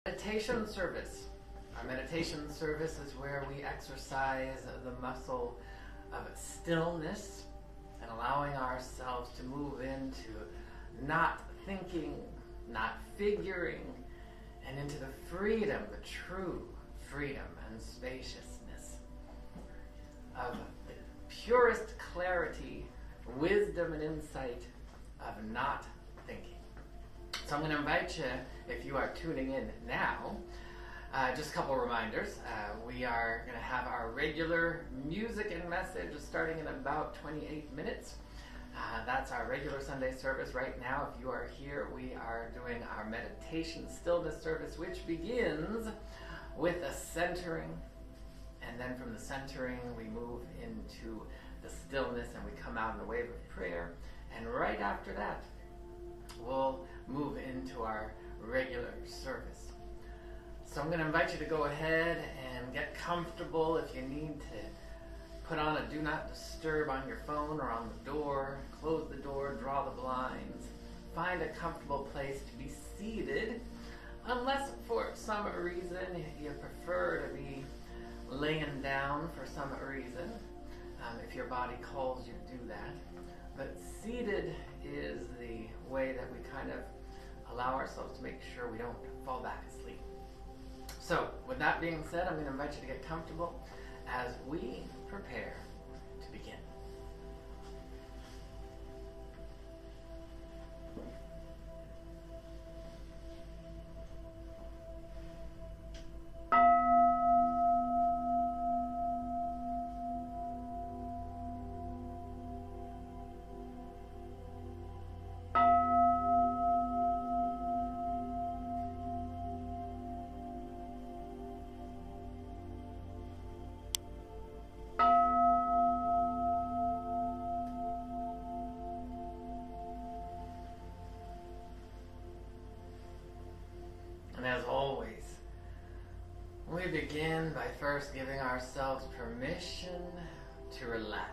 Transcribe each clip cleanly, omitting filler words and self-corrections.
Meditation service. Our meditation service is where we exercise the muscle of stillness and allowing ourselves to move into not thinking, not figuring, and into the freedom, the true freedom and spaciousness of the purest clarity, wisdom, and insight of not thinking. So I'm going to invite you, if you are tuning in now, just a couple reminders. We are going to have our regular music and message starting in about 28 minutes. That's our regular Sunday service. Right now, if you are here, we are doing our meditation stillness service, which begins with a centering. And then from the centering, we move into the stillness and we come out in a wave of prayer. And right after that, we'll move into our regular service. So I'm going to invite you to go ahead and get comfortable. If you need to put on a do not disturb on your phone or on the door, close the door, draw the blinds, find a comfortable place to be seated, unless for some reason you prefer to be laying down for some reason. If your body calls you to do that. But seated is the way that we kind of allow ourselves to make sure we don't fall back asleep. So, with that being said, I'm going to invite you to get comfortable as we prepare to begin. And as always, we begin by first giving ourselves permission to relax.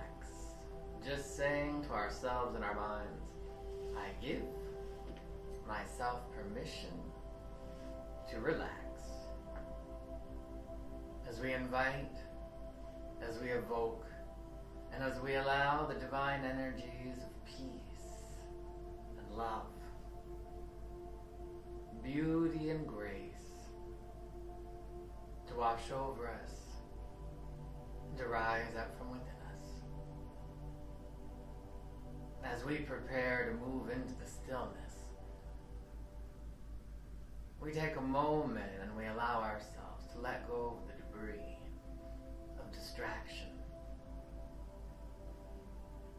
Just saying to ourselves and our minds, I give myself permission to relax. As we invite, as we evoke, and as we allow the divine energies of peace and love, beauty and grace to wash over us, to rise up from within us. As we prepare to move into the stillness, we take a moment and we allow ourselves to let go of the debris of distraction.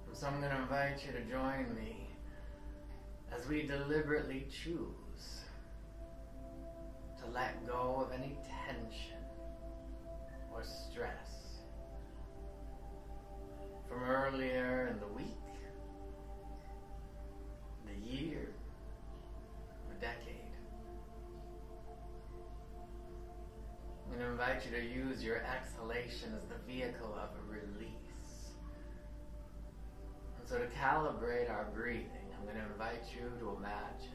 And so I'm going to invite you to join me as we deliberately choose to let go of any tension or stress from earlier in the week, the year, or decade. I'm going to invite you to use your exhalation as the vehicle of a release. And so to calibrate our breathing, I'm going to invite you to imagine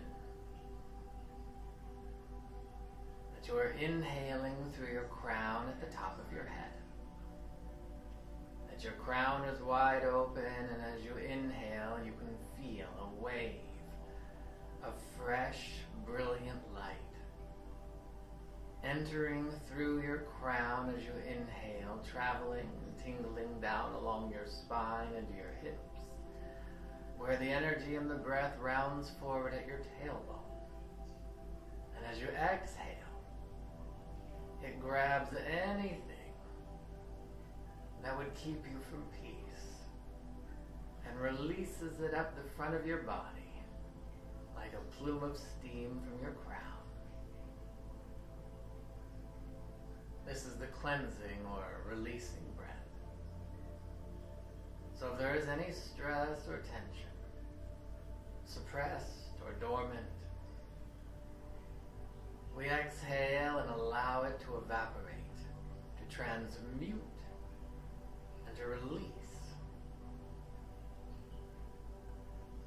you are inhaling through your crown at the top of your head. That your crown is wide open, and as you inhale, you can feel a wave of fresh, brilliant light entering through your crown as you inhale, traveling and tingling down along your spine into your hips, where the energy and the breath rounds forward at your tailbone. And as you exhale, it grabs anything that would keep you from peace and releases it up the front of your body like a plume of steam from your crown. This is the cleansing or releasing breath. So if there is any stress or tension, suppressed or dormant, we exhale and allow it to evaporate, to transmute, and to release.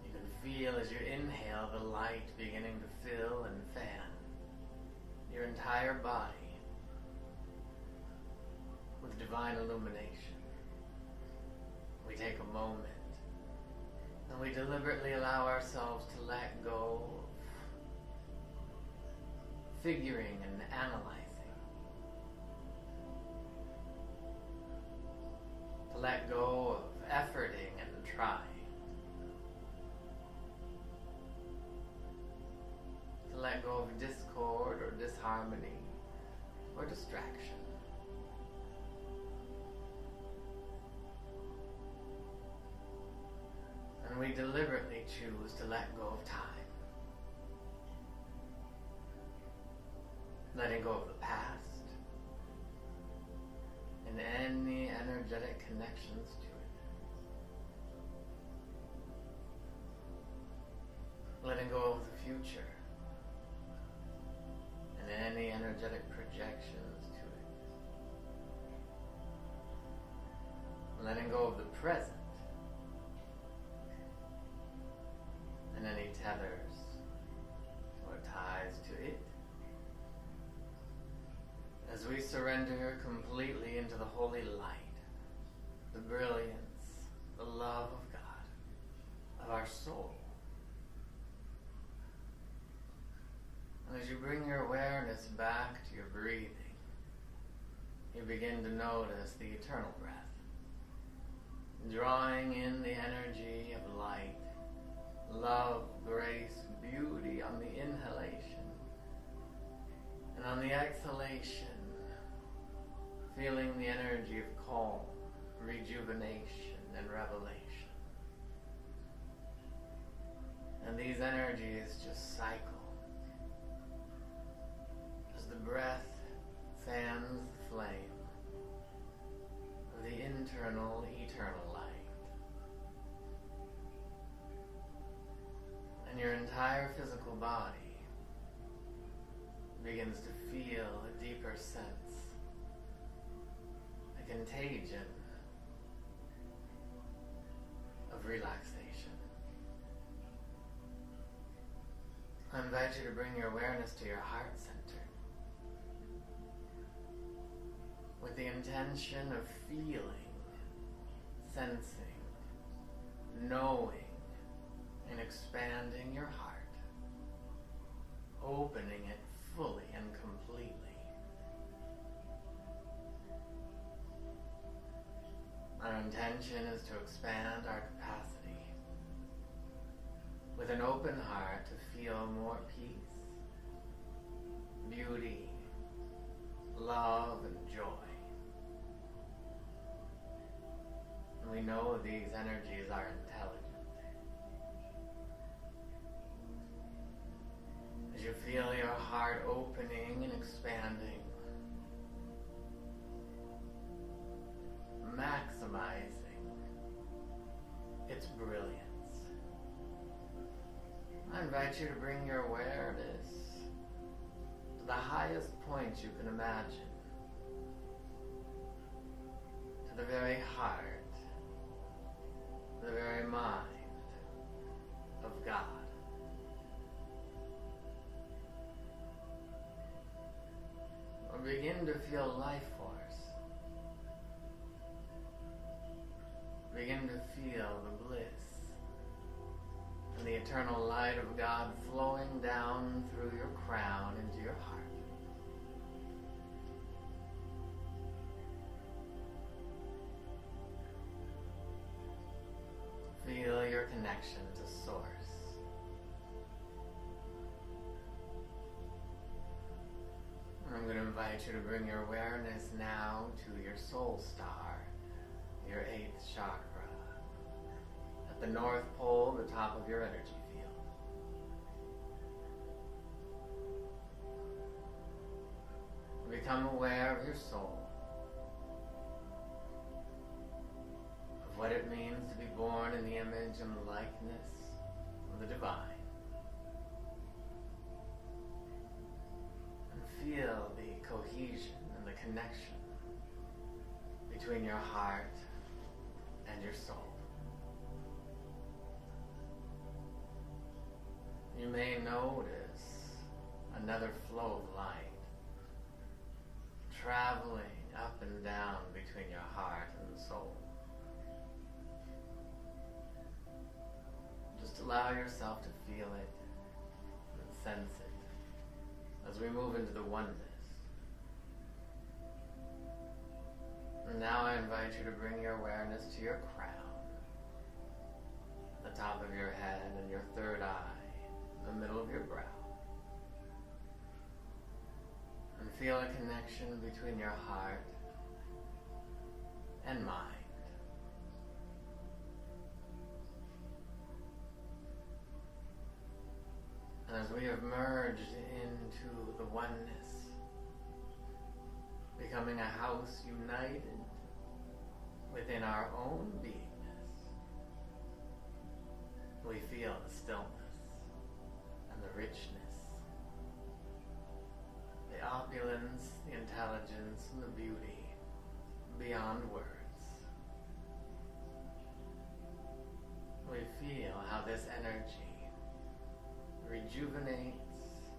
You can feel as you inhale the light beginning to fill and fan your entire body with divine illumination. We take a moment and we deliberately allow ourselves to let go of figuring and analyzing, to let go of efforting and trying, to let go of discord or disharmony or distraction. And we deliberately choose to let go of time. Letting go of the past and any energetic connections to it. Letting go of the future and any energetic projections to it. Letting go of the present and any tethers or ties to it. As we surrender completely into the holy light, the brilliance, the love of God, of our soul. And as you bring your awareness back to your breathing, you begin to notice the eternal breath, drawing in the energy of light, love, grace, beauty on the inhalation, and on the exhalation, feeling the energy of calm, rejuvenation, and revelation. And these energies just cycle as the breath fans the flame of the internal, eternal light. And your entire physical body begins to feel a deeper sense, a contagion of relaxation. I invite you to bring your awareness to your heart center with the intention of feeling, sensing, knowing, and expanding your heart, opening it fully and completely. Our intention is to expand our capacity with an open heart to feel more peace, beauty, love, and joy. And we know these energies are intelligent. As you feel your heart opening and expanding, maximizing its brilliance, I invite you to bring your awareness to the highest point you can imagine, to the very heart, the very mind of God. Or begin to feel life force. Begin to feel the bliss and the eternal light of God flowing down through your crown into your heart. Feel your connection to Source. I'm going to invite you to bring your awareness now to your soul star, your 8th chakra, at the North Pole, the top of your energy field. Become aware of your soul, of what it means to be born in the image and likeness of the divine. Feel the cohesion and the connection between your heart and your soul. You may notice another flow of light traveling up and down between your heart and soul. Just allow yourself to feel it and sense it as we move into the oneness. And now I invite you to bring your awareness to your crown, the top of your head and your third eye, the middle of your brow. And feel a connection between your heart and mind. And as we have merged into the oneness, becoming a house united within our own beingness, we feel the stillness and the richness, the opulence, the intelligence, and the beauty beyond words. We feel how this energy rejuvenates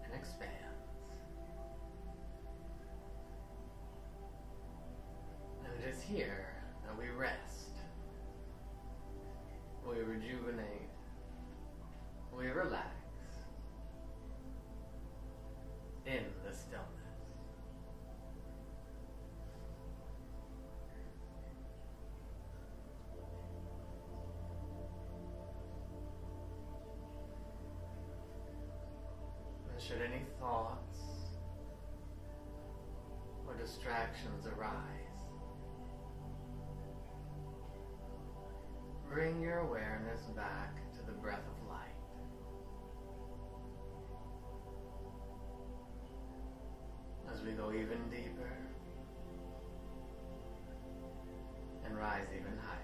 and expands. And it is here that we rest, we rejuvenate, we relax in the stillness. And should any thoughts or distractions arise, bring your awareness back to the breath of light. As we go even deeper and rise even higher.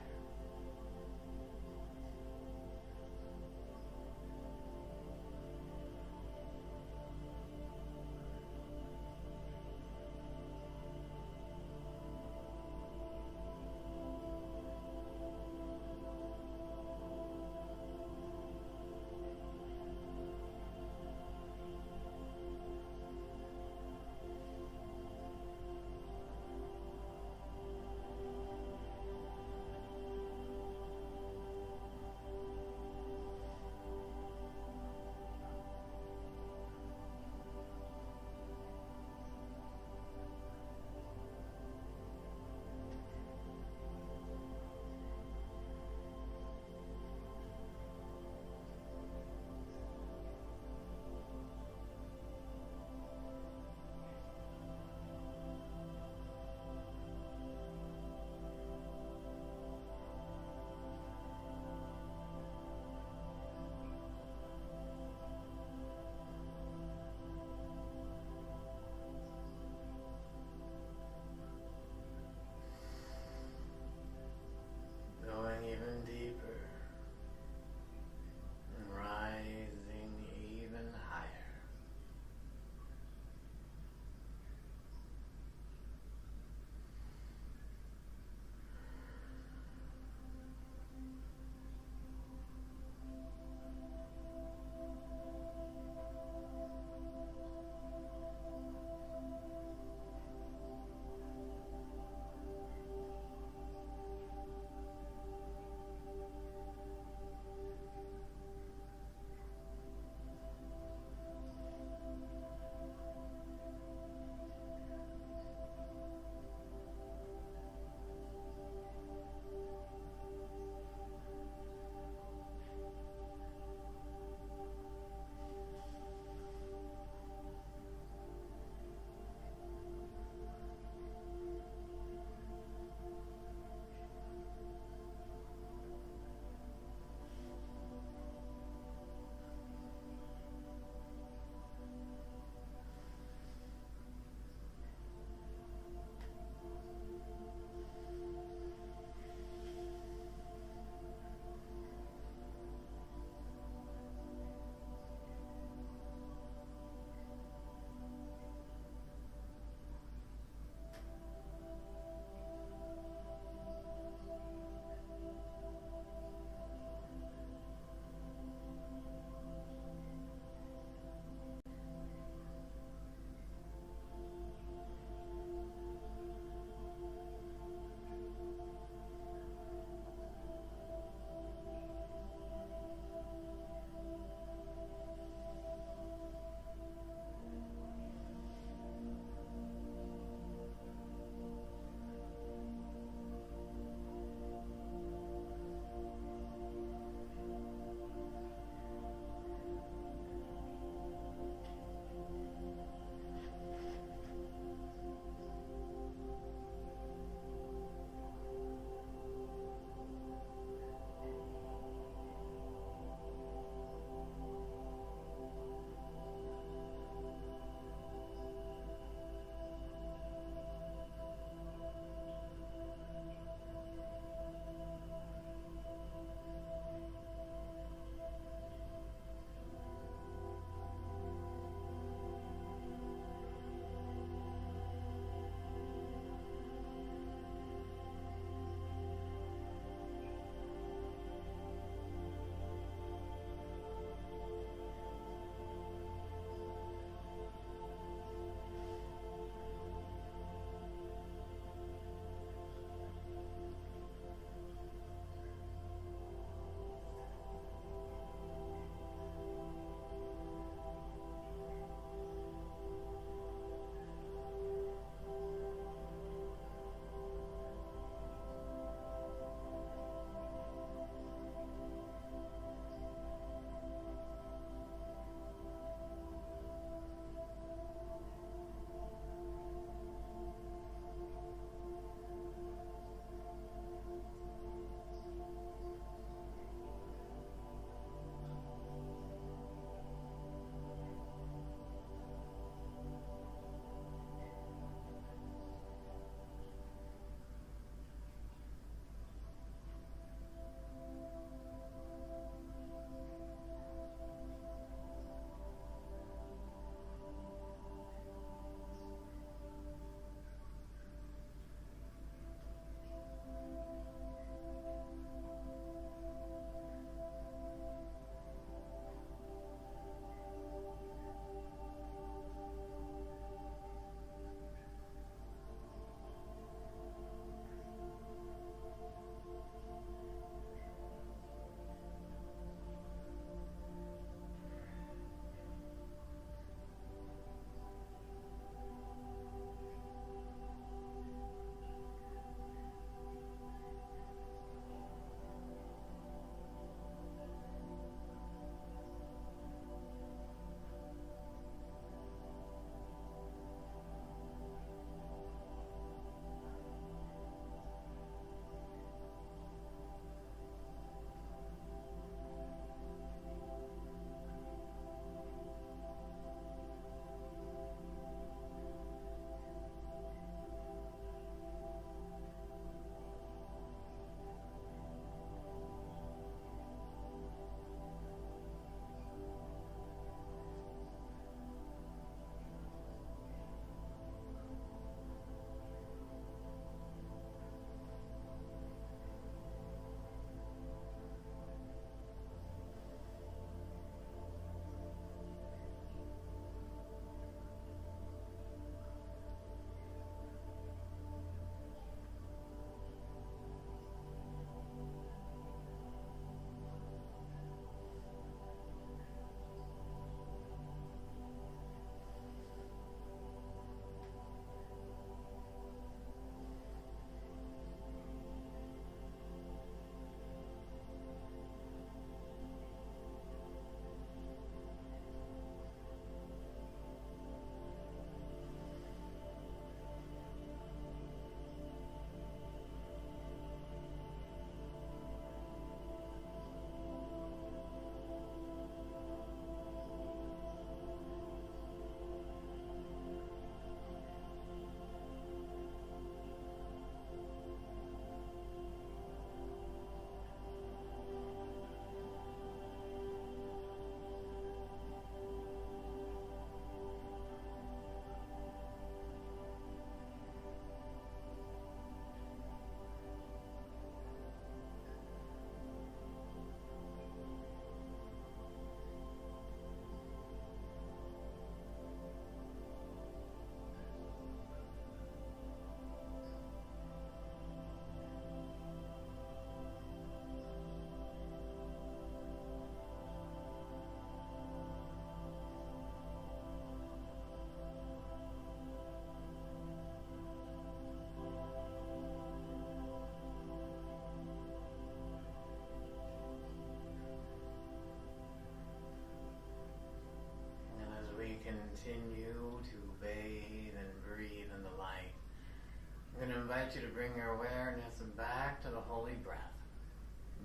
invite you to bring your awareness back to the holy breath,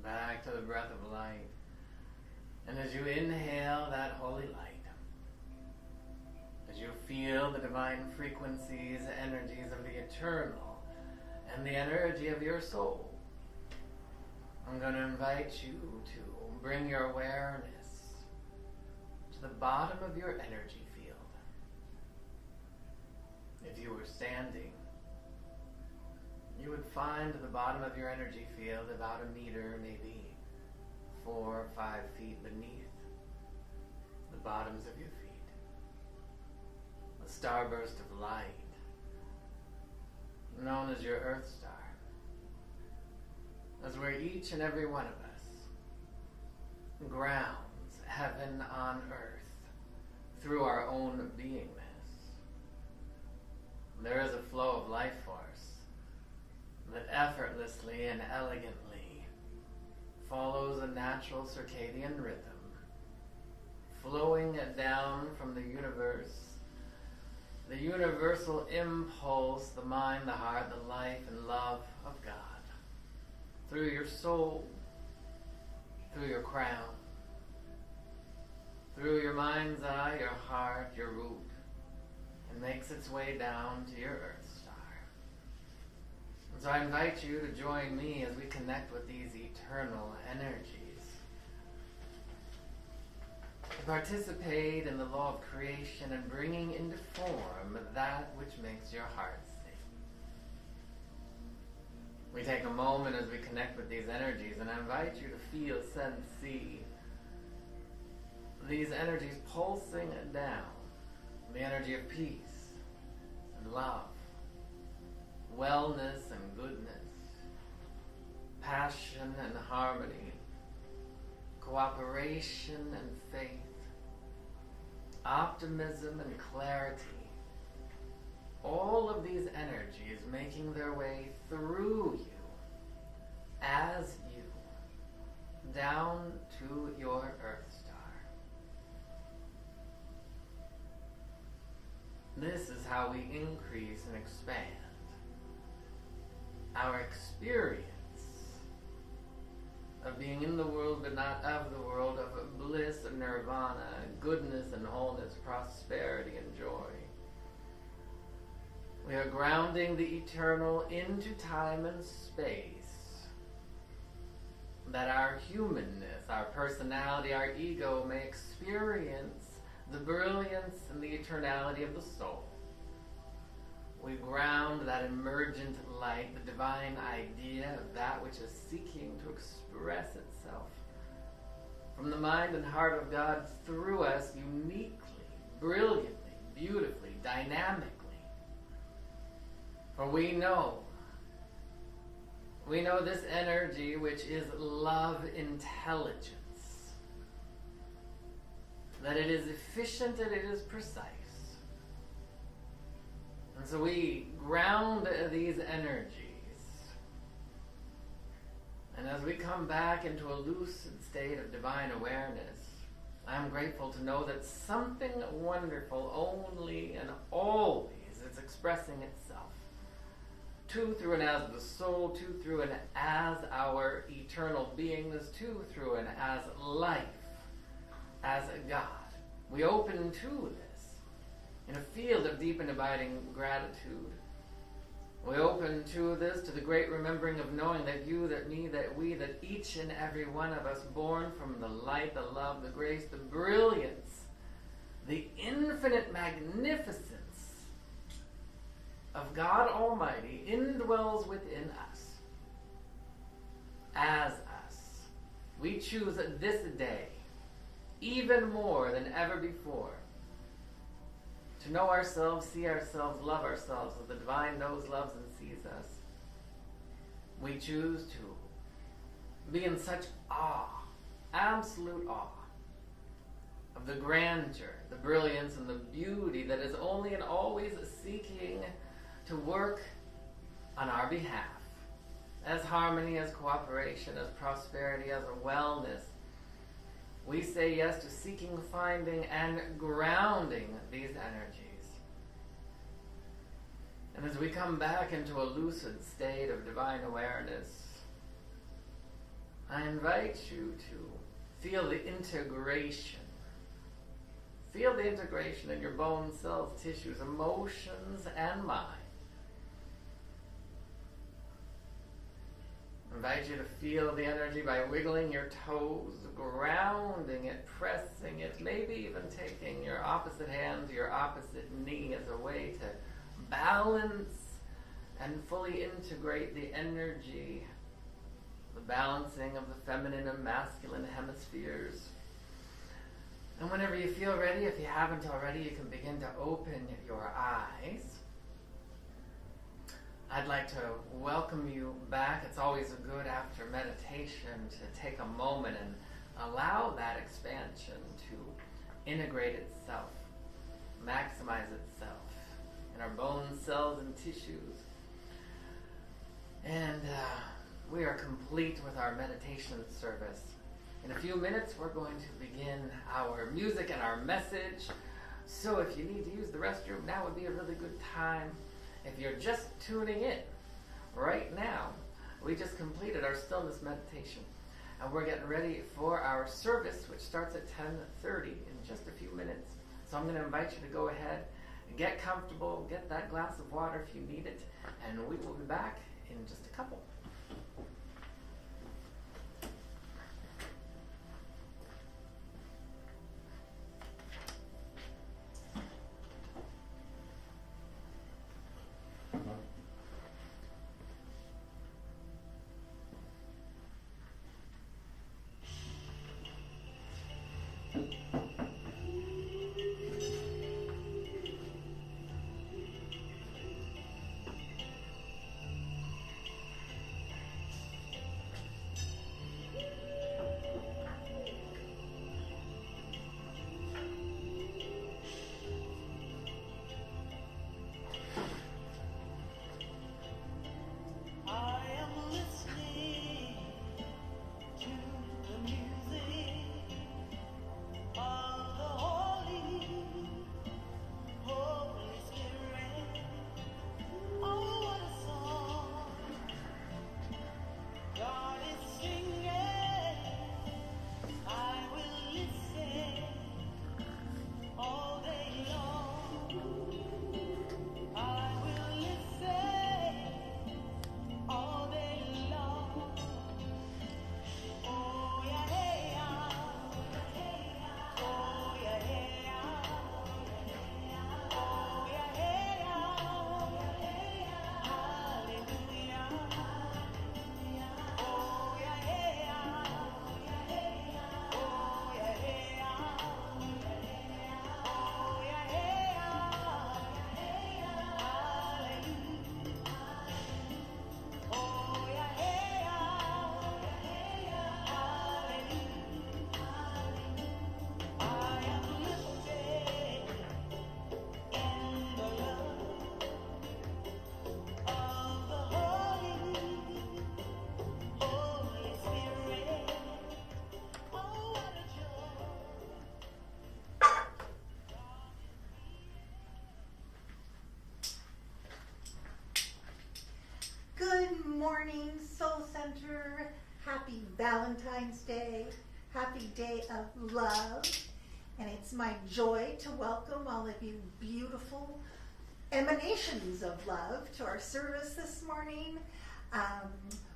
back to the breath of light. And as you inhale that holy light, as you feel the divine frequencies, energies of the eternal, and the energy of your soul, I'm going to invite you to bring your awareness to the bottom of your energy field. If you were standing, you would find the bottom of your energy field about a meter, maybe 4 or 5 feet beneath the bottoms of your feet. A starburst of light, known as your Earth Star, is where each and every one of us grounds heaven on earth through our own beingness. There is a flow of life force that effortlessly and elegantly follows a natural circadian rhythm, flowing down from the universe, the universal impulse, the mind, the heart, the life and love of God, through your soul, through your crown, through your mind's eye, your heart, your root, and makes its way down to your Earth Star. And so I invite you to join me as we connect with these eternal energies, to participate in the law of creation and bringing into form that which makes your heart sing. We take a moment as we connect with these energies, and I invite you to feel, sense, see these energies pulsing down, the energy of peace and love, wellness and goodness, passion and harmony, cooperation and faith, optimism and clarity. All of these energies making their way through you, as you, down to your Earth Star. This is how we increase and expand our experience of being in the world but not of the world, of bliss and nirvana, goodness and wholeness, prosperity and joy. We are grounding the eternal into time and space, that our humanness, our personality, our ego may experience the brilliance and the eternality of the soul. We ground that emergent light, the divine idea of that which is seeking to express itself from the mind and heart of God through us uniquely, brilliantly, beautifully, dynamically. For we know this energy which is love intelligence, that it is efficient and it is precise. And so we ground these energies. And as we come back into a lucid state of divine awareness, I am grateful to know that something wonderful only and always is expressing itself. To, through, and as the soul, to, through, and as our eternal beingness, to, through, and as life, as God. We open to this in a field of deep and abiding gratitude. We open to this, to the great remembering of knowing that you, that me, that we, that each and every one of us, born from the light, the love, the grace, the brilliance, the infinite magnificence of God Almighty indwells within us, as us. We choose this day, even more than ever before, to know ourselves, see ourselves, love ourselves as the divine knows, loves, and sees us. We choose to be in such awe, absolute awe, of the grandeur, the brilliance, and the beauty that is only and always seeking to work on our behalf, as harmony, as cooperation, as prosperity, as a wellness. We say yes to seeking, finding, and grounding these energies. And And as we come back into a lucid state of divine awareness, I invite you to feel the integration. Feel the integration in your bones, cells, tissues, emotions, and mind. I invite you to feel the energy by wiggling your toes, grounding it, pressing it, maybe even taking your opposite hand to your opposite knee as a way to balance and fully integrate the energy, the balancing of the feminine and masculine hemispheres. And whenever you feel ready, if you haven't already, you can begin to open your eyes. I'd like to welcome you back. It's always good after meditation to take a moment and allow that expansion to integrate itself, maximize itself in our bones, cells, and tissues. And we are complete with our meditation service. In a few minutes, we're going to begin our music and our message. So if you need to use the restroom, now would be a really good time. If you're just tuning in right now, we just completed our stillness meditation. And we're getting ready for our service, which starts at 10:30 in just a few minutes. So I'm going to invite you to go ahead and get comfortable, get that glass of water if you need it, and we will be back in just a couple. Morning, Soul Center. Happy Valentine's Day. Happy Day of Love. And it's my joy to welcome all of you beautiful emanations of love to our service this morning.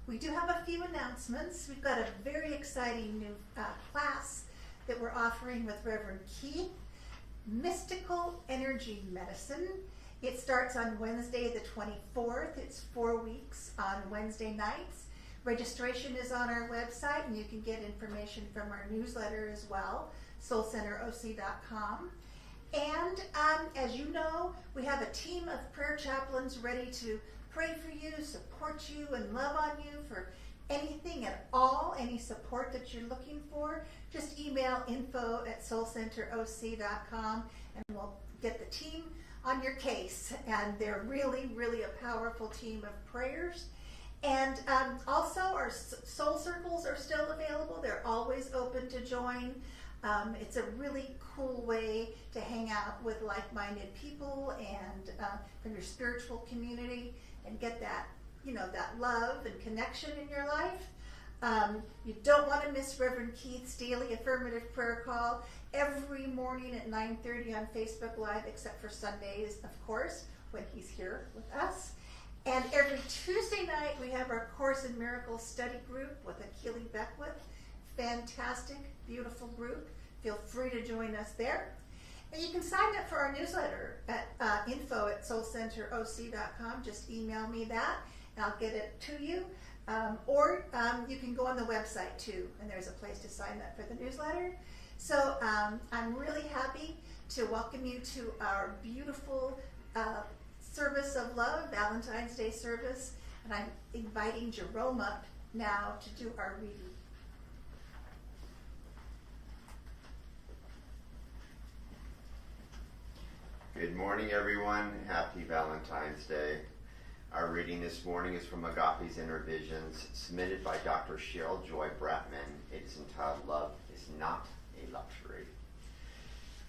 We do have a few announcements. We've got a very exciting new class that we're offering with Reverend Keith, Mystical Energy Medicine. It starts on Wednesday the 24th. It's 4 weeks on Wednesday nights. Registration is on our website, and you can get information from our newsletter as well, soulcenteroc.com. And as you know, we have a team of prayer chaplains ready to pray for you, support you, and love on you for anything at all, any support that you're looking for. Just email info@soulcenteroc.com, and we'll get the team on your case. And they're really, really a powerful team of prayers. And also our soul circles are still available. They're always open to join. It's a really cool way to hang out with like-minded people and from your spiritual community and get that, that love and connection in your life. You don't want to miss Reverend Keith's daily affirmative prayer call every morning at 9:30 on Facebook Live, except for Sundays, of course, when he's here with us. And every Tuesday night, we have our Course in Miracles study group with Akili Beckwith. Fantastic, beautiful group. Feel free to join us there. And you can sign up for our newsletter at info@soulcenteroc.com. Just email me that, and I'll get it to you. Or you can go on the website too, and there's a place to sign up for the newsletter. So I'm really happy to welcome you to our beautiful service of love, Valentine's Day service, and I'm inviting Jerome up now to do our reading. Good morning, everyone. Happy Valentine's Day. Our reading this morning is from Agape's Inner Visions, submitted by Dr. Cheryl Joy Bratman. It is entitled, Love is Not a Luxury.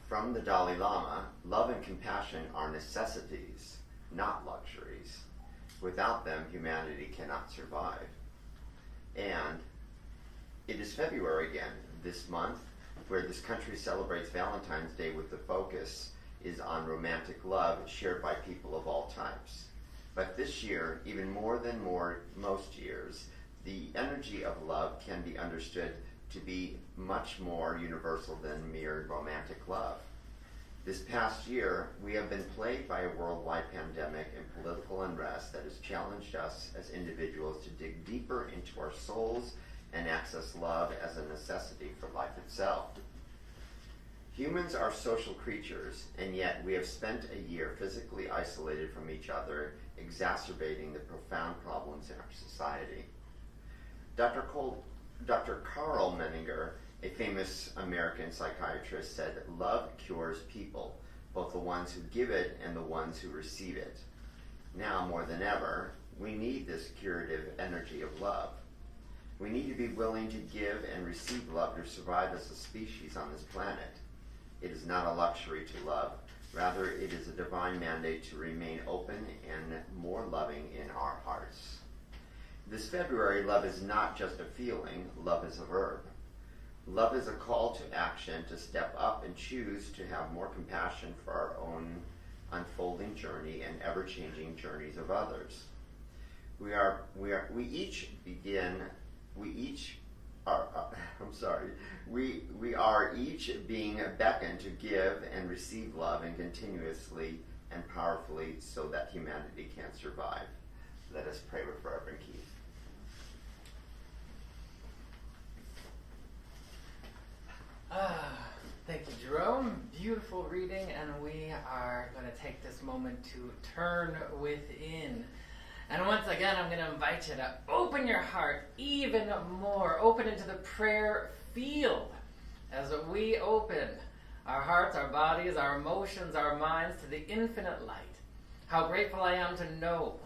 From the Dalai Lama, love and compassion are necessities, not luxuries. Without them, humanity cannot survive. And it is February again, this month, where this country celebrates Valentine's Day with the focus is on romantic love shared by people of all types. But this year, even more than most years, the energy of love can be understood to be much more universal than mere romantic love. This past year, we have been plagued by a worldwide pandemic and political unrest that has challenged us as individuals to dig deeper into our souls and access love as a necessity for life itself. Humans are social creatures, and yet we have spent a year physically isolated from each other, exacerbating the profound problems in our society. Dr. Carl Menninger, a famous American psychiatrist, said that love cures people, both the ones who give it and the ones who receive it. Now, more than ever, we need this curative energy of love. We need to be willing to give and receive love to survive as a species on this planet. It is not a luxury to love. Rather, it is a divine mandate to remain open and more loving in our hearts. This February, love is not just a feeling, love is a verb. Love is a call to action to step up and choose to have more compassion for our own unfolding journey and ever-changing journeys of others. We are each being beckoned to give and receive love and continuously and powerfully so that humanity can survive. Let us pray with Reverend Keith. Thank you, Jerome. Beautiful reading, and we are going to take this moment to turn within. And once again, I'm going to invite you to open your heart even more, open into the prayer field as we open our hearts, our bodies, our emotions, our minds to the infinite light. How grateful I am to know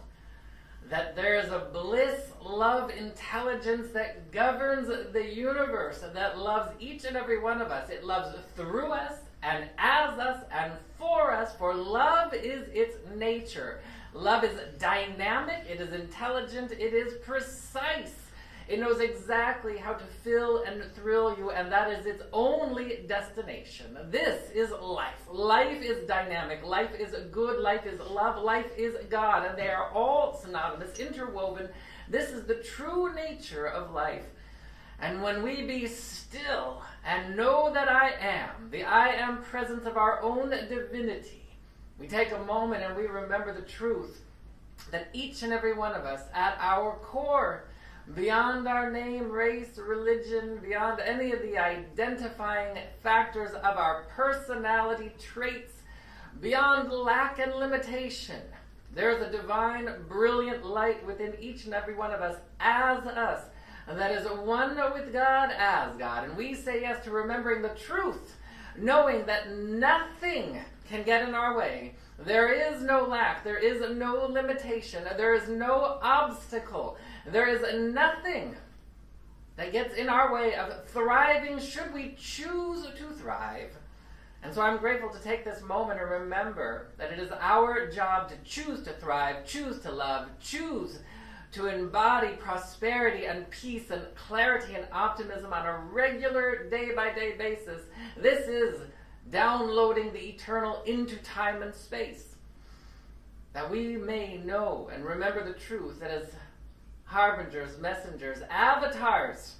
that there is a bliss, love, intelligence that governs the universe, that loves each and every one of us. It loves through us and as us and for us, for love is its nature. Love is dynamic, it is intelligent, it is precise. It knows exactly how to fill and thrill you, and that is its only destination. This is life. Life is dynamic. Life is good. Life is love. Life is God. And they are all synonymous, interwoven. This is the true nature of life. And when we be still and know that I am, the I am presence of our own divinity, we take a moment and we remember the truth that each and every one of us at our core, beyond our name, race, religion, beyond any of the identifying factors of our personality traits, beyond lack and limitation, there's a divine, brilliant light within each and every one of us as us, and that is one with God as God. And we say yes to remembering the truth, knowing that nothing can get in our way. There is no lack, there is no limitation, there is no obstacle, there is nothing that gets in our way of thriving should we choose to thrive. And so I'm grateful to take this moment and remember that it is our job to choose to thrive, choose to love, choose to embody prosperity and peace and clarity and optimism on a regular day-by-day basis. This is downloading the eternal into time and space, that we may know and remember the truth that as harbingers, messengers, avatars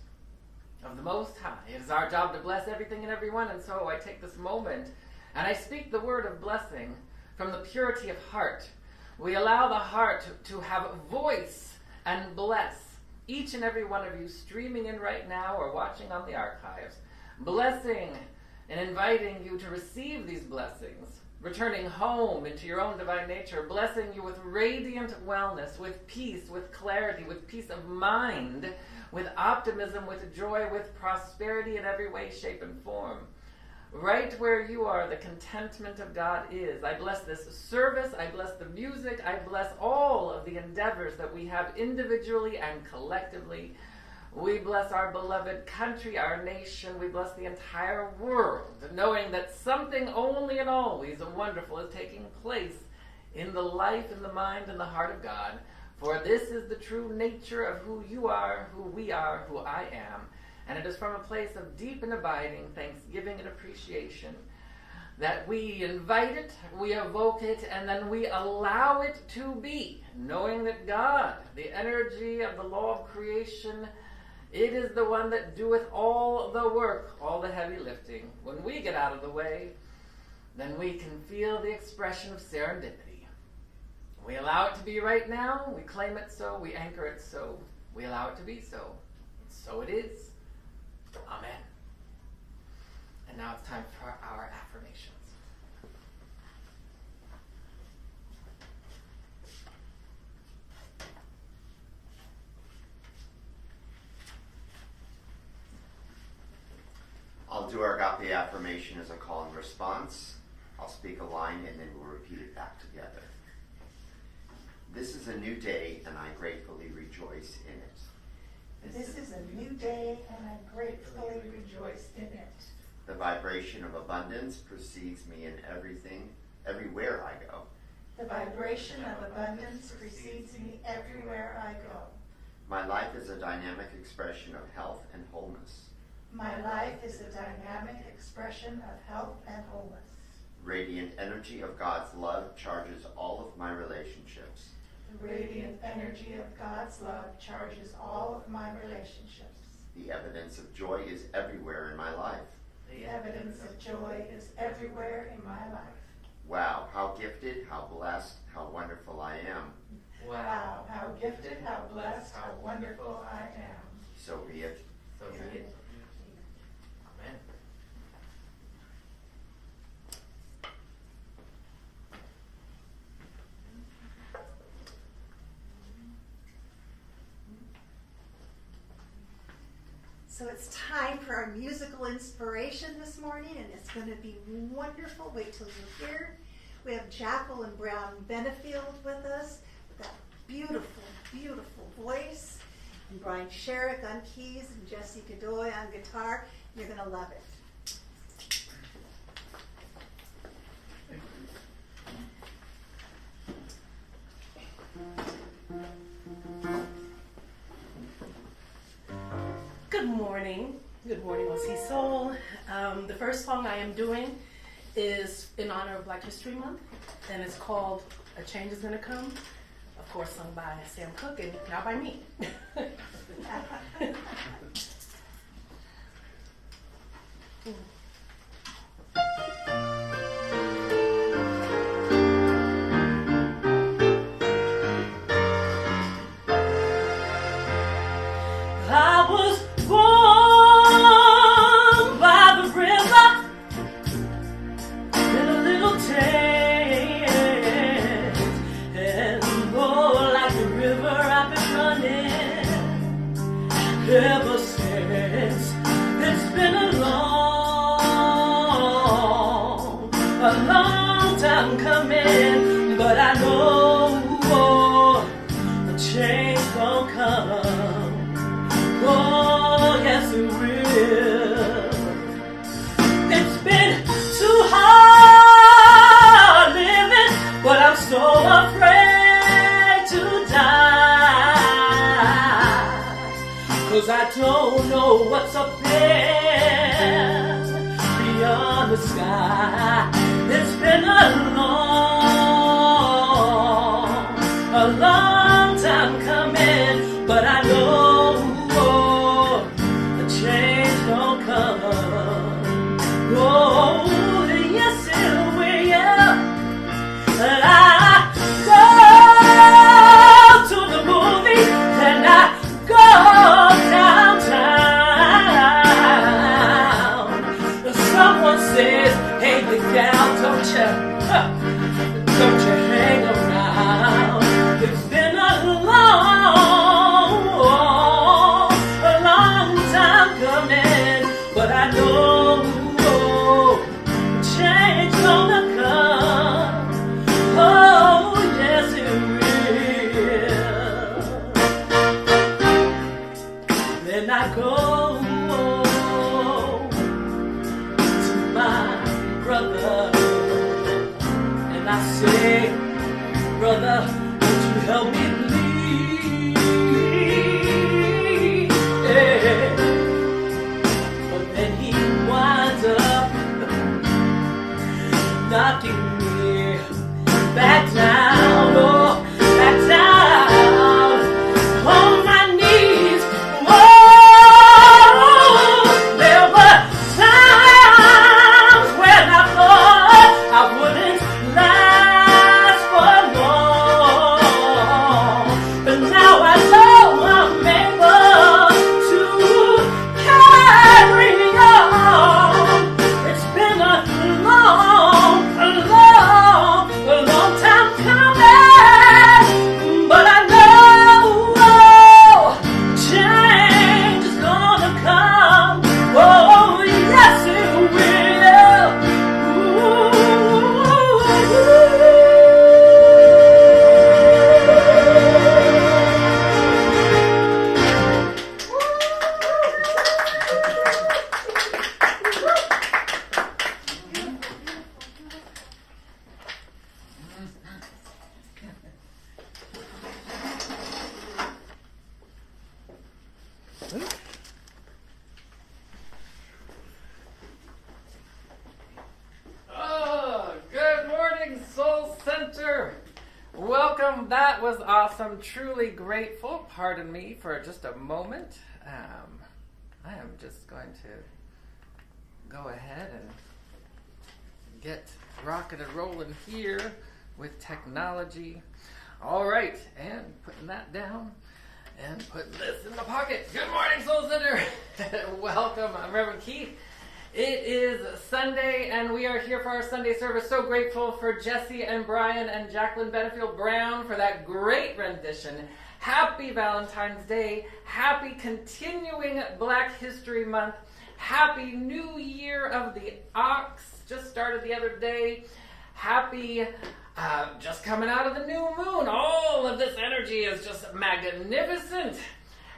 of the Most High, it is our job to bless everything and everyone. And so I take this moment and I speak the word of blessing from the purity of heart. We allow the heart to have voice and bless each and every one of you streaming in right now or watching on the archives, blessing and inviting you to receive these blessings, returning home into your own divine nature, blessing you with radiant wellness, with peace, with clarity, with peace of mind, with optimism, with joy, with prosperity in every way, shape, and form. Right where you are, the contentment of God is. I bless this service, I bless the music, I bless all of the endeavors that we have individually and collectively. We bless our beloved country, our nation. We bless the entire world, knowing that something only and always wonderful is taking place in the life, in the mind, and the heart of God. For this is the true nature of who you are, who we are, who I am. And it is from a place of deep and abiding thanksgiving and appreciation that we invite it, we evoke it, and then we allow it to be, knowing that God, the energy of the law of creation, it is the one that doeth all the work, all the heavy lifting. When we get out of the way, then we can feel the expression of serendipity. We allow it to be right now, we claim it so, we anchor it so, we allow it to be so. So it is. Amen. And now it's time for our affirmations. I'll do our agape affirmation as a call and response. I'll speak a line and then we'll repeat it back together. This is a new day and I gratefully rejoice in it. This is a new day, and I gratefully rejoice in it. The vibration of abundance precedes me in everything, everywhere I go. The vibration of abundance precedes me everywhere I go. My life is a dynamic expression of health and wholeness. My life is a dynamic expression of health and wholeness. Radiant energy of God's love charges all of my relationships. The radiant energy of God's love charges all of my relationships. The evidence of joy is everywhere in my life. The evidence of joy is everywhere in my life. Wow, how gifted, how blessed, how wonderful I am. Wow, how gifted, how blessed, how wonderful I am. So be it. So be it. Amen. So it's time for our musical inspiration this morning, and it's going to be wonderful. Wait till you hear. We have Jacqueline Brown Benefield with us, with that beautiful, beautiful voice, and Brian Sherrick on keys, and Jesse Godoy on guitar. You're going to love it. Good morning. Good morning, OC Soul. The first song I am doing is in honor of Black History Month, and it's called A Change Is Gonna Come, of course sung by Sam Cooke and not by me. I was born by the river in a little tent, and oh, like the river I've been running ever since. It's been a long time coming, but I know a change gon' come. Oh, afraid to die, 'cause I don't know what's up there beyond the sky. It's been a long time coming, but I know a change gon' come. Oh, yes it will. I go to the movies and I go downtown. Someone says, hey, the gal, don't you hang around. It's been a long time coming, but I know change gonna come. Oh, yes it will. Then I go to my brother and I say, brother, won't you help me please? Yeah. But then he winds up knocking me back down, oh, back down on my knees. Whoa, there were times when I thought I wouldn't last for long, but now I know I'm able to carry on. It's been a long time coming, but I know change is gonna come. Oh, yes it will. Oh, good morning, Soul Center. Welcome. That was awesome. Truly grateful. Pardon me for just a moment. I am just going to go ahead and get rocking and rolling here with technology. All right, and putting that down and putting this in the pocket. Good morning, Soul Center. Welcome. I'm Reverend Keith. It is Sunday, and we are here for our Sunday service. So grateful for Jesse and Brian and Jacqueline Benefield Brown for that great rendition. Happy Valentine's Day. Happy continuing Black History Month. Happy New Year of the Ox. Just started the other day. Happy just coming out of the new moon. All of this energy is just magnificent.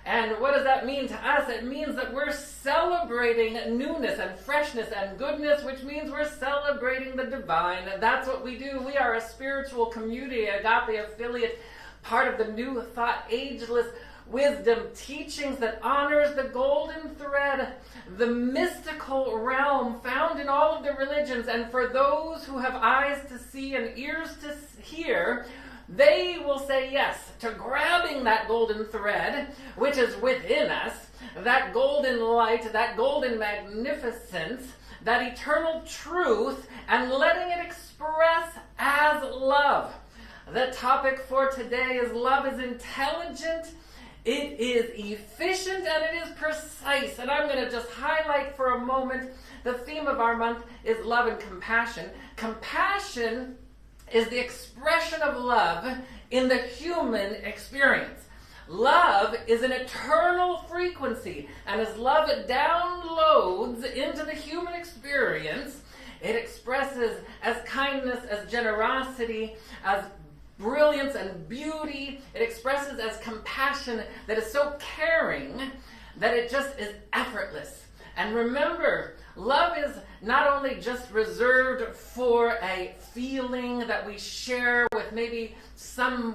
And what does that mean to us? It means that we're celebrating newness and freshness and goodness, which means we're celebrating the divine. That's what we do. We are a spiritual community, Agape affiliate, part of the New Thought Ageless Wisdom teachings that honors the golden thread, the mystical realm found in all of the religions. And for those who have eyes to see and ears to hear, they will say yes to grabbing that golden thread, which is within us, that golden light, that golden magnificence, that eternal truth, and letting it express as love. The topic for today is love is intelligent, it is efficient, and it is precise. And I'm going to just highlight for a moment, the theme of our month is love and compassion. Compassion is the expression of love in the human experience. Love is an eternal frequency, and as love downloads into the human experience, it expresses as kindness, as generosity, as brilliance and beauty. It expresses as compassion that is so caring that it just is effortless. And remember, Love is not only just reserved for a feeling that we share with maybe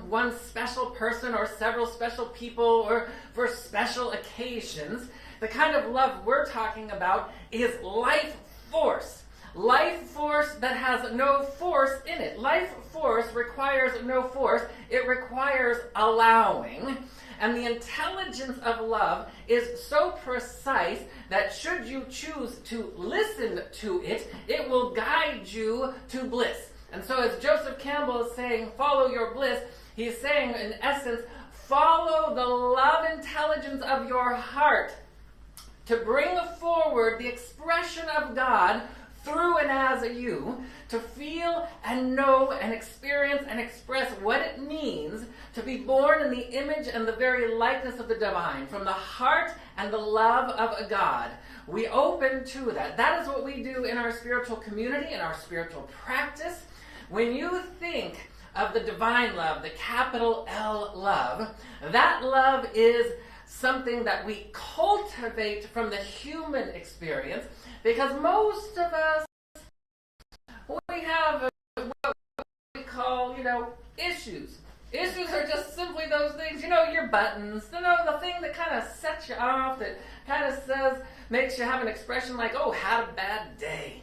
one special person or several special people or for special occasions. The kind of love we're talking about is life force. Life force that has no force in it. Life force requires no force. It requires allowing. And the intelligence of love is so precise that should you choose to listen to it, it will guide you to bliss. And so as Joseph Campbell is saying, follow your bliss, he's saying in essence, follow the love intelligence of your heart to bring forward the expression of God through and as you, to feel and know and experience and express what it means to be born in the image and the very likeness of the divine, from the heart and the love of God. We open to that. That is what we do in our spiritual community, in our spiritual practice. When you think of the divine love, the capital L love, that love is something that we cultivate from the human experience, because most of us, we have what we call, issues. Issues are just simply those things, your buttons, the thing that kind of sets you off, that kind of makes you have an expression like, oh, had a bad day.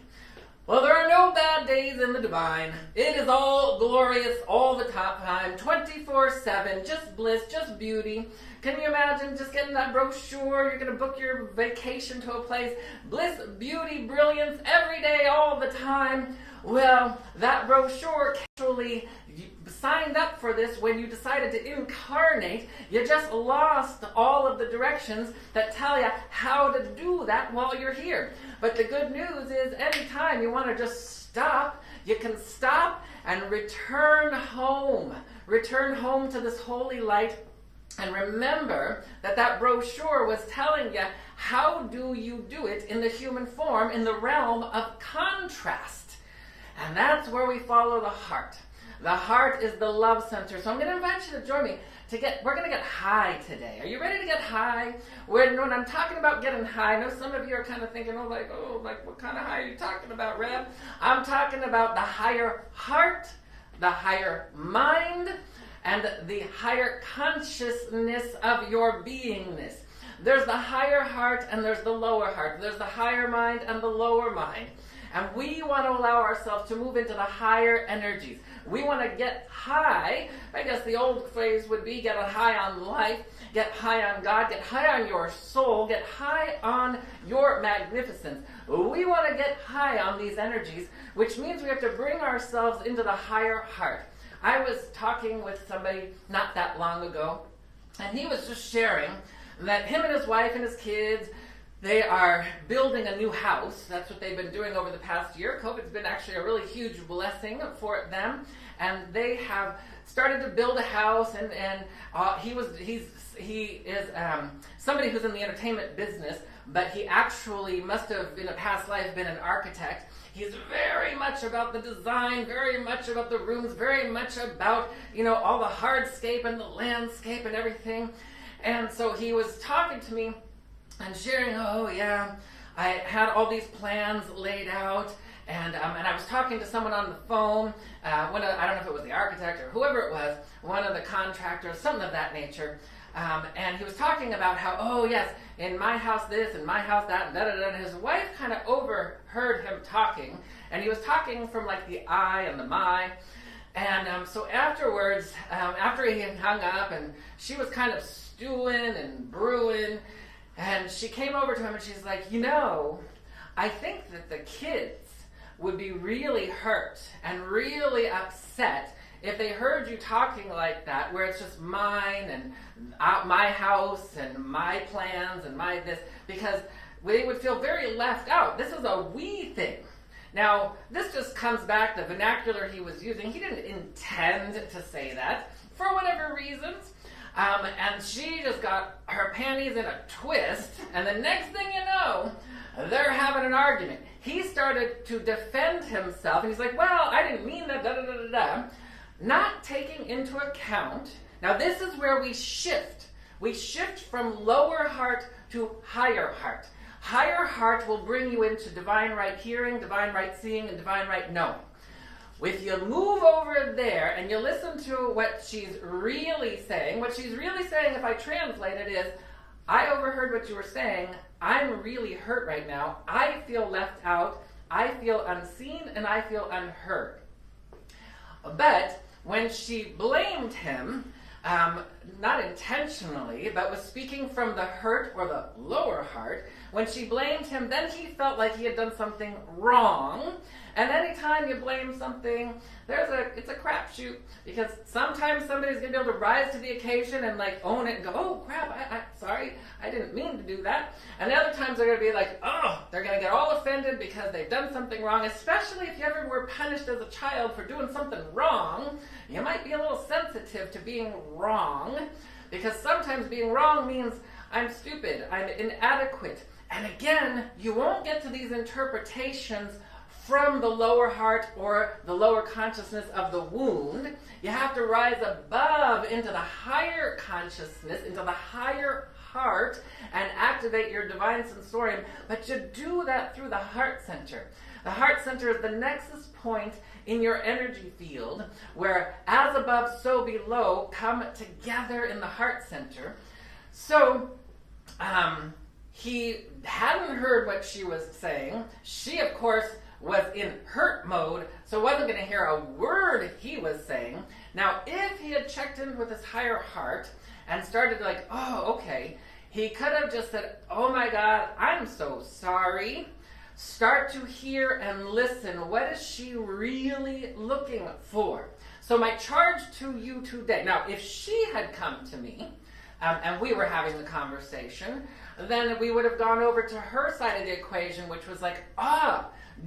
Well, there are no bad days in the divine. It is all glorious all the time, 24/7, just bliss, just beauty. Can you imagine just getting that brochure? You're going to book your vacation to a place. Bliss, beauty, brilliance, every day, all the time. Well, that brochure actually signed up for this when you decided to incarnate. You just lost all of the directions that tell you how to do that while you're here. But the good news is anytime you want to just stop, you can stop and return home. Return home to this holy light. And remember that brochure was telling you how do you do it in the human form, in the realm of contrast. And that's where we follow the heart. The heart is the love center. So I'm going to invite you to join me. We're going to get high today. Are you ready to get high? When I'm talking about getting high, I know some of you are kind of thinking, what kind of high are you talking about, Reb? I'm talking about the higher heart, the higher mind, and the higher consciousness of your beingness. There's the higher heart and there's the lower heart. There's the higher mind and the lower mind. And we want to allow ourselves to move into the higher energies. We want to get high. I guess the old phrase would be get high on life, get high on God, get high on your soul, get high on your magnificence. We want to get high on these energies, which means we have to bring ourselves into the higher heart. I was talking with somebody not that long ago, and he was just sharing that him and his wife and his kids, they are building a new house. That's what they've been doing over the past year. COVID's been actually a really huge blessing for them. And they have started to build a house, and he is somebody who's in the entertainment business, but he actually must have in a past life been an architect. He's very much about the design, very much about the rooms, very much about, all the hardscape and the landscape and everything. And so he was talking to me and sharing, I had all these plans laid out, and I was talking to someone on the phone, I don't know if it was the architect or whoever it was, one of the contractors, something of that nature, and he was talking about how, in my house this, in my house that, and da-da-da, and his wife kind of overheard him talking, and he was talking from like the I and the my, and so afterwards, after he had hung up, and she was kind of stewing and brewing, and she came over to him and she's like, I think that the kids would be really hurt and really upset if they heard you talking like that, where it's just mine and my house and my plans and my this, because they would feel very left out. This is a we thing. Now, this just comes back to the vernacular he was using. He didn't intend to say that for whatever reasons. And she just got her panties in a twist, and the next thing you know, they're having an argument. He started to defend himself, and he's like, I didn't mean that, da-da-da-da-da. Not taking into account, now this is where we shift. We shift from lower heart to higher heart. Higher heart will bring you into divine right hearing, divine right seeing, and divine right knowing. If you move over there and you listen to what she's really saying, if I translate it, is, I overheard what you were saying. I'm really hurt right now. I feel left out. I feel unseen, and I feel unheard. But when she blamed him, not intentionally, but was speaking from the hurt or the lower heart, when she blamed him, then he felt like he had done something wrong. And anytime you blame something, it's a crapshoot, because sometimes somebody's going to be able to rise to the occasion and like own it and go, oh crap, I sorry, I didn't mean to do that. And other times they're going to be like, oh, they're going to get all offended because they've done something wrong, especially if you ever were punished as a child for doing something wrong. You might be a little sensitive to being wrong, because sometimes being wrong means I'm stupid, I'm inadequate. And again, you won't get to these interpretations from the lower heart or the lower consciousness of the wound. You have to rise above into the higher consciousness, into the higher heart, and activate your divine sensorium. But you do that through the heart center. The heart center is the nexus point in your energy field, where as above, so below come together in the heart center. So, he hadn't heard what she was saying. She, of course, was in hurt mode, so wasn't going to hear a word he was saying. Now, if he had checked in with his higher heart and started like, oh, okay, he could have just said, oh my God, I'm so sorry. Start to hear and listen. What is she really looking for? So my charge to you today, now, if she had come to me, and we were having the conversation, then we would have gone over to her side of the equation, which was like,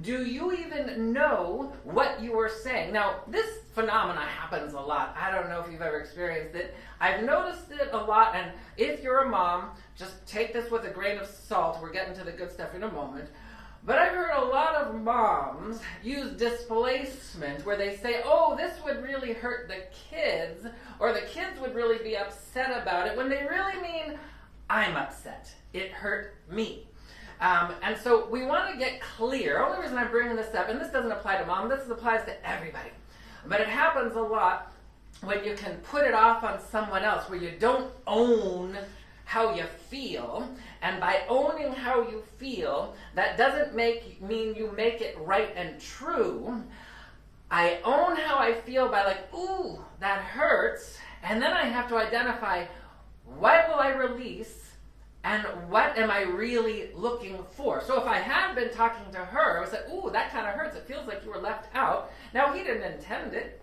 do you even know what you were saying? Now, this phenomena happens a lot. I don't know if you've ever experienced it. I've noticed it a lot, and if you're a mom, just take this with a grain of salt. We're getting to the good stuff in a moment. But I've heard a lot of moms use displacement, where they say, oh, this would really hurt the kids, or the kids would really be upset about it, when they really mean, I'm upset. It hurt me. And so we want to get clear. The only reason I'm bringing this up, and this doesn't apply to mom, this applies to everybody. But it happens a lot when you can put it off on someone else, where you don't own how you feel. And by owning how you feel, that doesn't mean you make it right and true. I own how I feel by like, ooh, that hurts. And then I have to identify, what will I release? And what am I really looking for? So if I had been talking to her, I would say, ooh, that kind of hurts. It feels like you were left out. Now, he didn't intend it.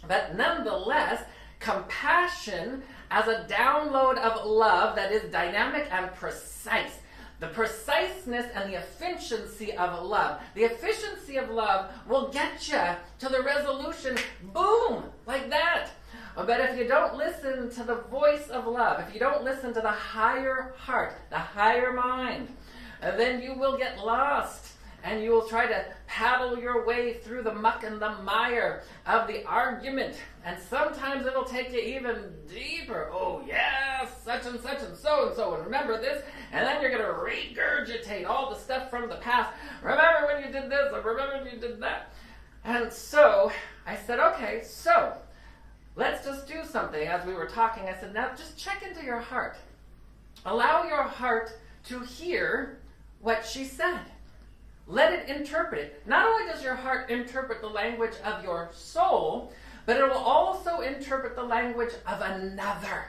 But nonetheless, compassion as a download of love that is dynamic and precise. The preciseness and the efficiency of love. The efficiency of love will get you to the resolution, boom, like that. But if you don't listen to the voice of love, if you don't listen to the higher heart, the higher mind, then you will get lost, and you will try to paddle your way through the muck and the mire of the argument. And sometimes it'll take you even deeper. Oh, yes, such and so, and remember this. And then you're going to regurgitate all the stuff from the past. Remember when you did this, or remember when you did that. And so I said, okay, so let's just do something. As we were talking, I said, now just check into your heart. Allow your heart to hear what she said. Let it interpret it. Not only does your heart interpret the language of your soul, but it will also interpret the language of another.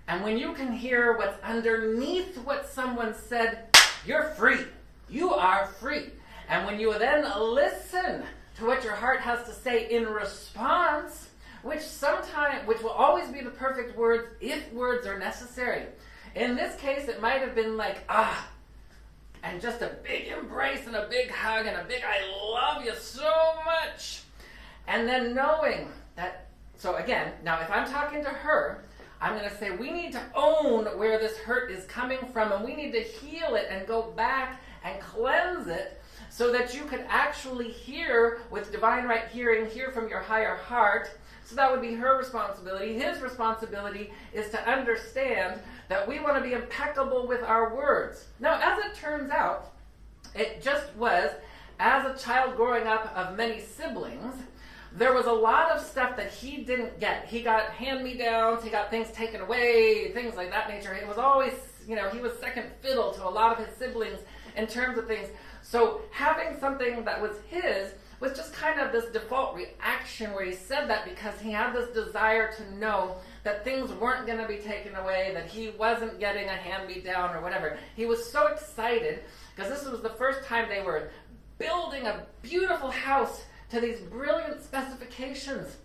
And when you can hear what's underneath what someone said, you're free. You are free. And when you then listen to what your heart has to say in response, which will always be the perfect words if words are necessary. In this case, it might have been like, and just a big embrace and a big hug and a big I love you so much. And then knowing that, so again, now if I'm talking to her, I'm going to say we need to own where this hurt is coming from, and we need to heal it and go back and cleanse it so that you can actually hear with divine right hearing, hear from your higher heart, So that would be her responsibility. His responsibility is to understand that we want to be impeccable with our words. Now, as it turns out, it just was, as a child growing up of many siblings, there was a lot of stuff that he didn't get. He got hand-me-downs, he got things taken away, things like that nature. It was always, he was second fiddle to a lot of his siblings in terms of things. So having something that was his was just kind of this default reaction where he said that because he had this desire to know that things weren't going to be taken away, that he wasn't getting a hand-me-down or whatever. He was so excited because this was the first time they were building a beautiful house to these brilliant specifications.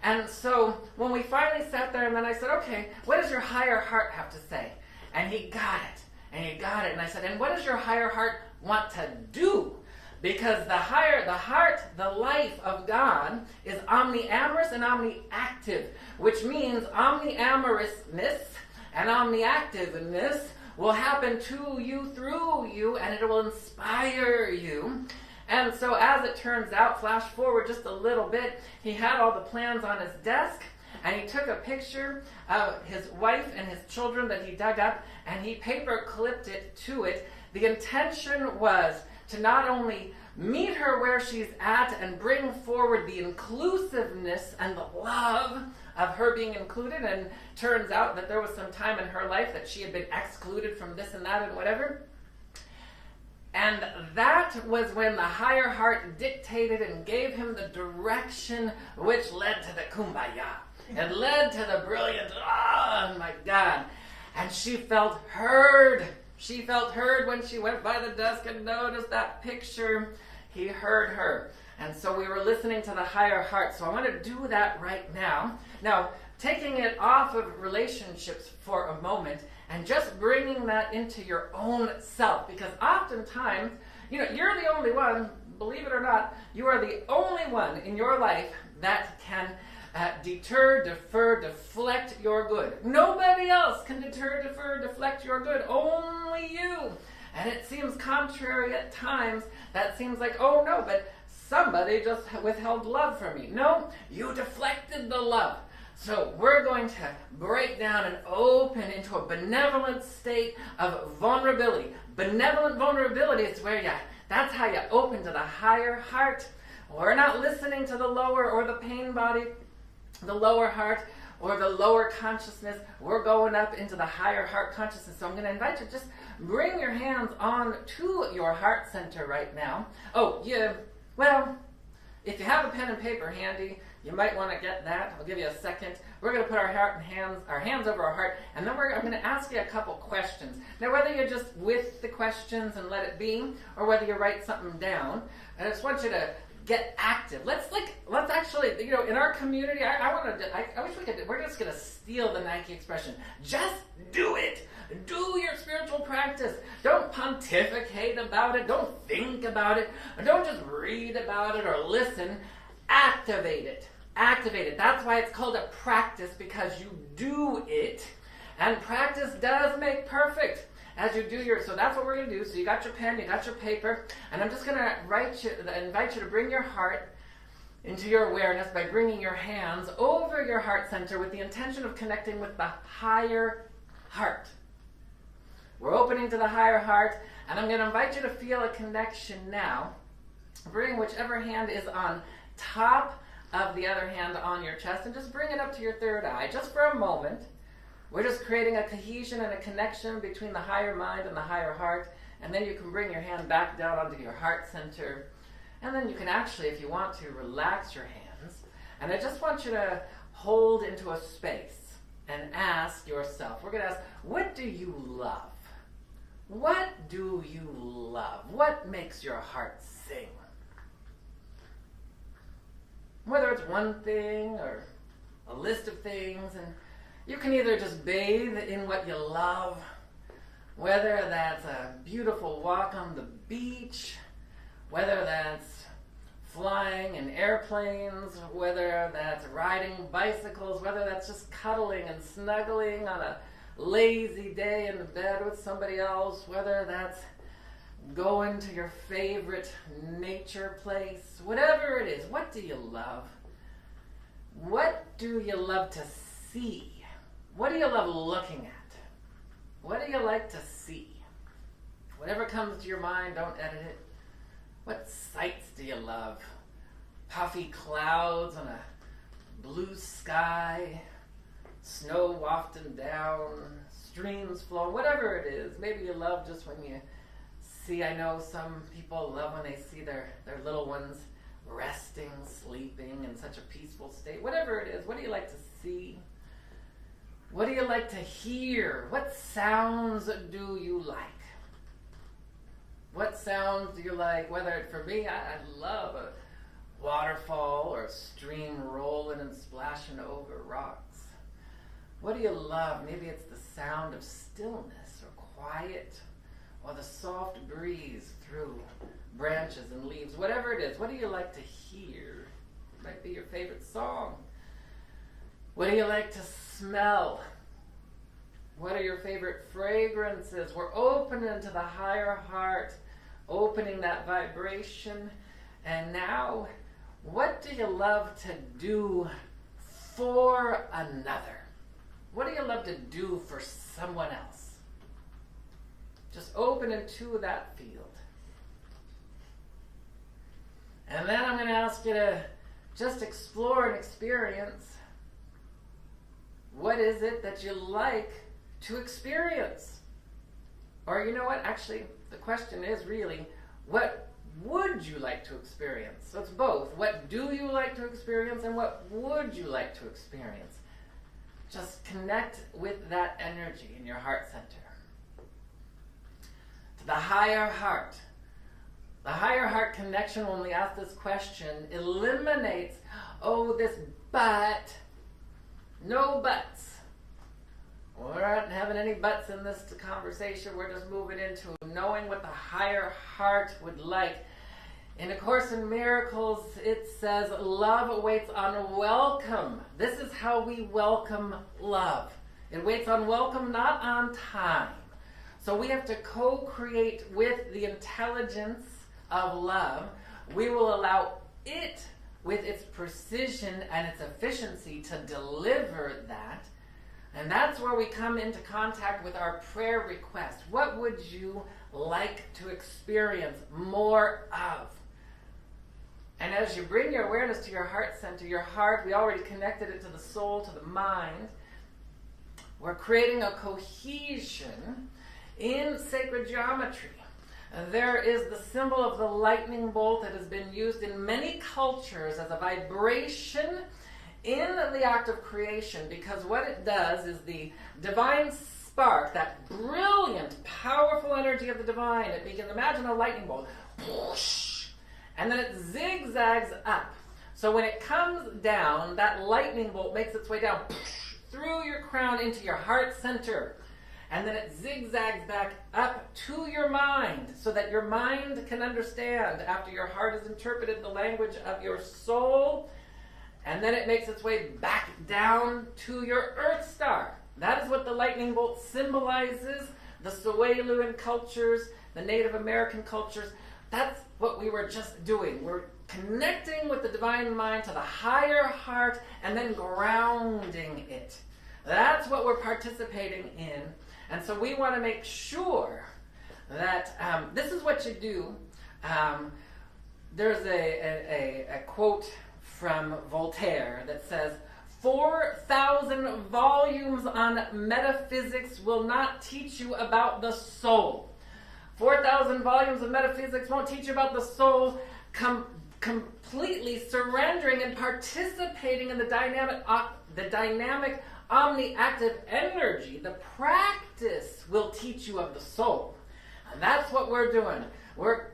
And so when we finally sat there and then I said, okay, what does your higher heart have to say? And he got it. And he got it. And I said, and what does your higher heart want to do? Because the heart, the life of God is omniamorous and omniactive, which means omniamorousness and omniactiveness will happen to you, through you, and it will inspire you. And so as it turns out, flash forward just a little bit, he had all the plans on his desk, and he took a picture of his wife and his children that he dug up, and he paper clipped it to it. The intention was to not only meet her where she's at and bring forward the inclusiveness and the love of her being included, and turns out that there was some time in her life that she had been excluded from this and that and whatever. And that was when the higher heart dictated and gave him the direction which led to the kumbaya. It led to the brilliant, oh my God. And she felt heard. She felt heard when she went by the desk and noticed that picture. He heard her. And so we were listening to the higher heart. So I want to do that right now. Now, taking it off of relationships for a moment and just bringing that into your own self. Because oftentimes, you're the only one, believe it or not, you are the only one in your life that can deter, defer, deflect your good. Nobody else can deter, defer, deflect your good. Only you. And it seems contrary at times. That seems like, oh no, but somebody just withheld love from me. No, you deflected the love. So we're going to break down and open into a benevolent state of vulnerability. Benevolent vulnerability is where that's how you open to the higher heart. We're not listening to the lower or the pain body, the lower heart or the lower consciousness. We're going up into the higher heart consciousness. So I'm going to invite you to just bring your hands on to your heart center right now. Oh, yeah, well, if you have a pen and paper handy, you might want to get that. I'll give you a second. We're going to put our hands over our heart, and then I'm going to ask you a couple questions. Now, whether you're just with the questions and let it be, or whether you write something down, I just want you to get active. Let's actually, in our community, I wish we could. We're just going to steal the Nike expression. Just do it. Do your spiritual practice. Don't pontificate about it. Don't think about it. Don't just read about it or listen. Activate it. Activate it. That's why it's called a practice, because you do it. And practice does make perfect. As you do so that's what we're going to do. So you got your pen, you got your paper, and I'm just going to invite you to bring your heart into your awareness by bringing your hands over your heart center with the intention of connecting with the higher heart. We're opening to the higher heart, and I'm going to invite you to feel a connection now. Bring whichever hand is on top of the other hand on your chest, and just bring it up to your third eye, just for a moment. We're just creating a cohesion and a connection between the higher mind and the higher heart, and then you can bring your hand back down onto your heart center, and then you can actually, if you want to, relax your hands. And I just want you to hold into a space and ask yourself, we're going to ask, what do you love? What do you love? What makes your heart sing? Whether it's one thing or a list of things, and you can either just bathe in what you love, whether that's a beautiful walk on the beach, whether that's flying in airplanes, whether that's riding bicycles, whether that's just cuddling and snuggling on a lazy day in the bed with somebody else, whether that's going to your favorite nature place, whatever it is. What do you love? What do you love to see? What do you love looking at? What do you like to see? Whatever comes to your mind, don't edit it. What sights do you love? Puffy clouds on a blue sky, snow wafting down, streams flowing, whatever it is. Maybe you love just when you see, I know some people love when they see their little ones resting, sleeping in such a peaceful state. Whatever it is, what do you like to see? What do you like to hear? What sounds do you like? What sounds do you like? Whether, for me, I love a waterfall or a stream rolling and splashing over rocks. What do you love? Maybe it's the sound of stillness or quiet, or the soft breeze through branches and leaves. Whatever it is, what do you like to hear? Might be your favorite song. What do you like to smell? What are your favorite fragrances? We're opening to the higher heart, opening that vibration. And now, what do you love to do for another? What do you love to do for someone else? Just open into that field. And then I'm going to ask you to just explore and experience, what is it that you like to experience? Or you know what? Actually, the question is really, what would you like to experience? So it's both. What do you like to experience and what would you like to experience? Just connect with that energy in your heart center. To the higher heart. The higher heart connection, when we ask this question, eliminates, this but. No buts. We're not having any buts in this conversation. We're just moving into knowing what the higher heart would like. In A Course in Miracles, it says, love waits on welcome. This is how we welcome love. It waits on welcome, not on time. So we have to co-create with the intelligence of love. We will allow it, with its precision and its efficiency, to deliver that. And that's where we come into contact with our prayer request. What would you like to experience more of? And as you bring your awareness to your heart center, your heart, we already connected it to the soul, to the mind. We're creating a cohesion in sacred geometry. There is the symbol of the lightning bolt that has been used in many cultures as a vibration in the act of creation, because what it does is the divine spark, that brilliant, powerful energy of the divine, it begins, imagine a lightning bolt, whoosh, and then it zigzags up. So when it comes down, that lightning bolt makes its way down through your crown into your heart center. And then it zigzags back up to your mind so that your mind can understand after your heart has interpreted the language of your soul. And then it makes its way back down to your earth star. That is what the lightning bolt symbolizes. The Sueluan cultures, the Native American cultures, that's what we were just doing. We're connecting with the divine mind to the higher heart and then grounding it. That's what we're participating in. And so we want to make sure that this is what you do. There's a quote from Voltaire that says, 4,000 volumes on metaphysics will not teach you about the soul. 4,000 volumes of metaphysics won't teach you about the soul. Completely surrendering and participating in the dynamic omni-active energy, the practice will teach you of the soul. And that's what we're doing. We're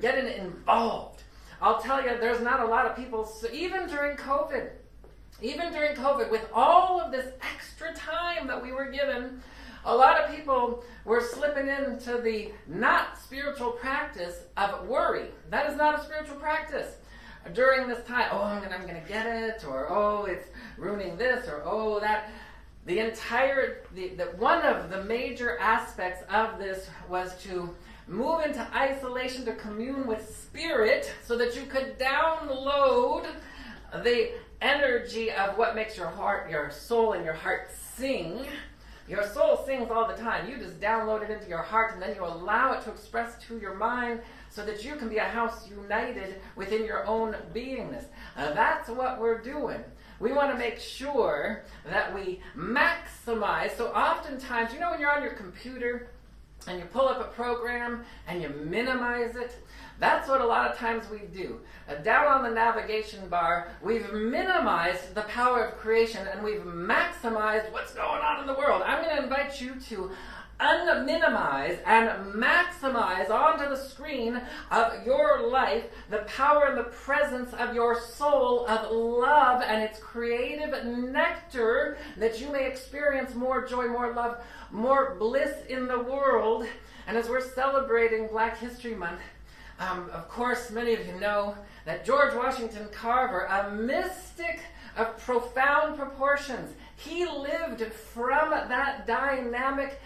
getting involved. I'll tell you, there's not a lot of people, so even during COVID, with all of this extra time that we were given, a lot of people were slipping into the not spiritual practice of worry. That is not a spiritual practice. During this time, I'm going to get it, or it's ruining this, or that. One of the major aspects of this was to move into isolation, to commune with spirit, so that you could download the energy of what makes your heart, your soul, and your heart sing. Your soul sings all the time. You just download it into your heart, and then you allow it to express to your mind so that you can be a house united within your own beingness. That's what we're doing. We want to make sure that we maximize. So oftentimes, when you're on your computer and you pull up a program and you minimize it, that's what a lot of times we do. Down on the navigation bar, we've minimized the power of creation and we've maximized what's going on in the world. I'm going to invite you to unminimize and maximize onto the screen of your life the power and the presence of your soul of love and its creative nectar, that you may experience more joy, more love, more bliss in the world. And as we're celebrating Black History Month, of course, many of you know that George Washington Carver, a mystic of profound proportions, he lived from that dynamic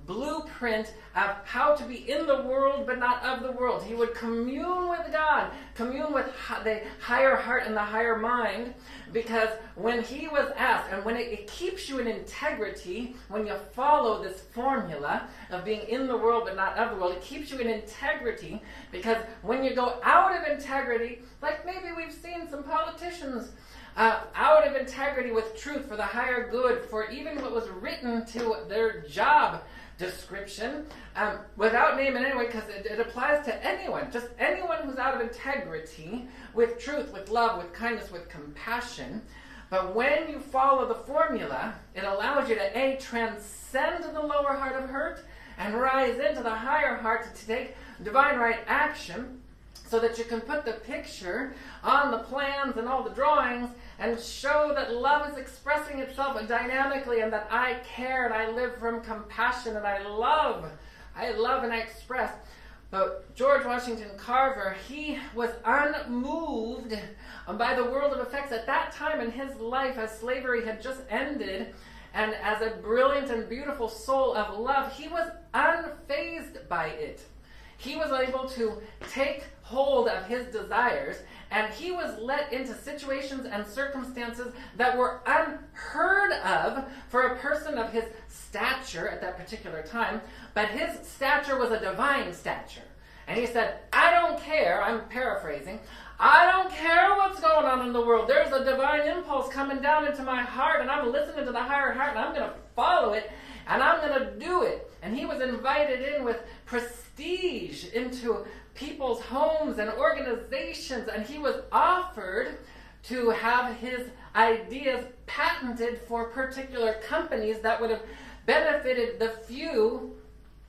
blueprint of how to be in the world but not of the world. He would commune with God, commune with the higher heart and the higher mind, because when he was asked, and when it keeps you in integrity, when you follow this formula of being in the world but not of the world, it keeps you in integrity, because when you go out of integrity, like maybe we've seen some politicians out of integrity with truth for the higher good, for even what was written to their job description, without name in any way, because it applies to anyone, just anyone who's out of integrity with truth, with love, with kindness, with compassion. But when you follow the formula, it allows you to transcend the lower heart of hurt and rise into the higher heart to take divine right action, so that you can put the picture on the plans and all the drawings and show that love is expressing itself dynamically, and that I care and I live from compassion and I love and I express. But George Washington Carver, he was unmoved by the world of effects at that time in his life, as slavery had just ended, and as a brilliant and beautiful soul of love, he was unfazed by it. He was able to take hold of his desires, and he was let into situations and circumstances that were unheard of for a person of his stature at that particular time. But his stature was a divine stature. And he said, I don't care, I'm paraphrasing, I don't care what's going on in the world. There's a divine impulse coming down into my heart, and I'm listening to the higher heart, and I'm going to follow it, and I'm going to do it. And he was invited in with prestige into people's homes and organizations, and he was offered to have his ideas patented for particular companies that would have benefited the few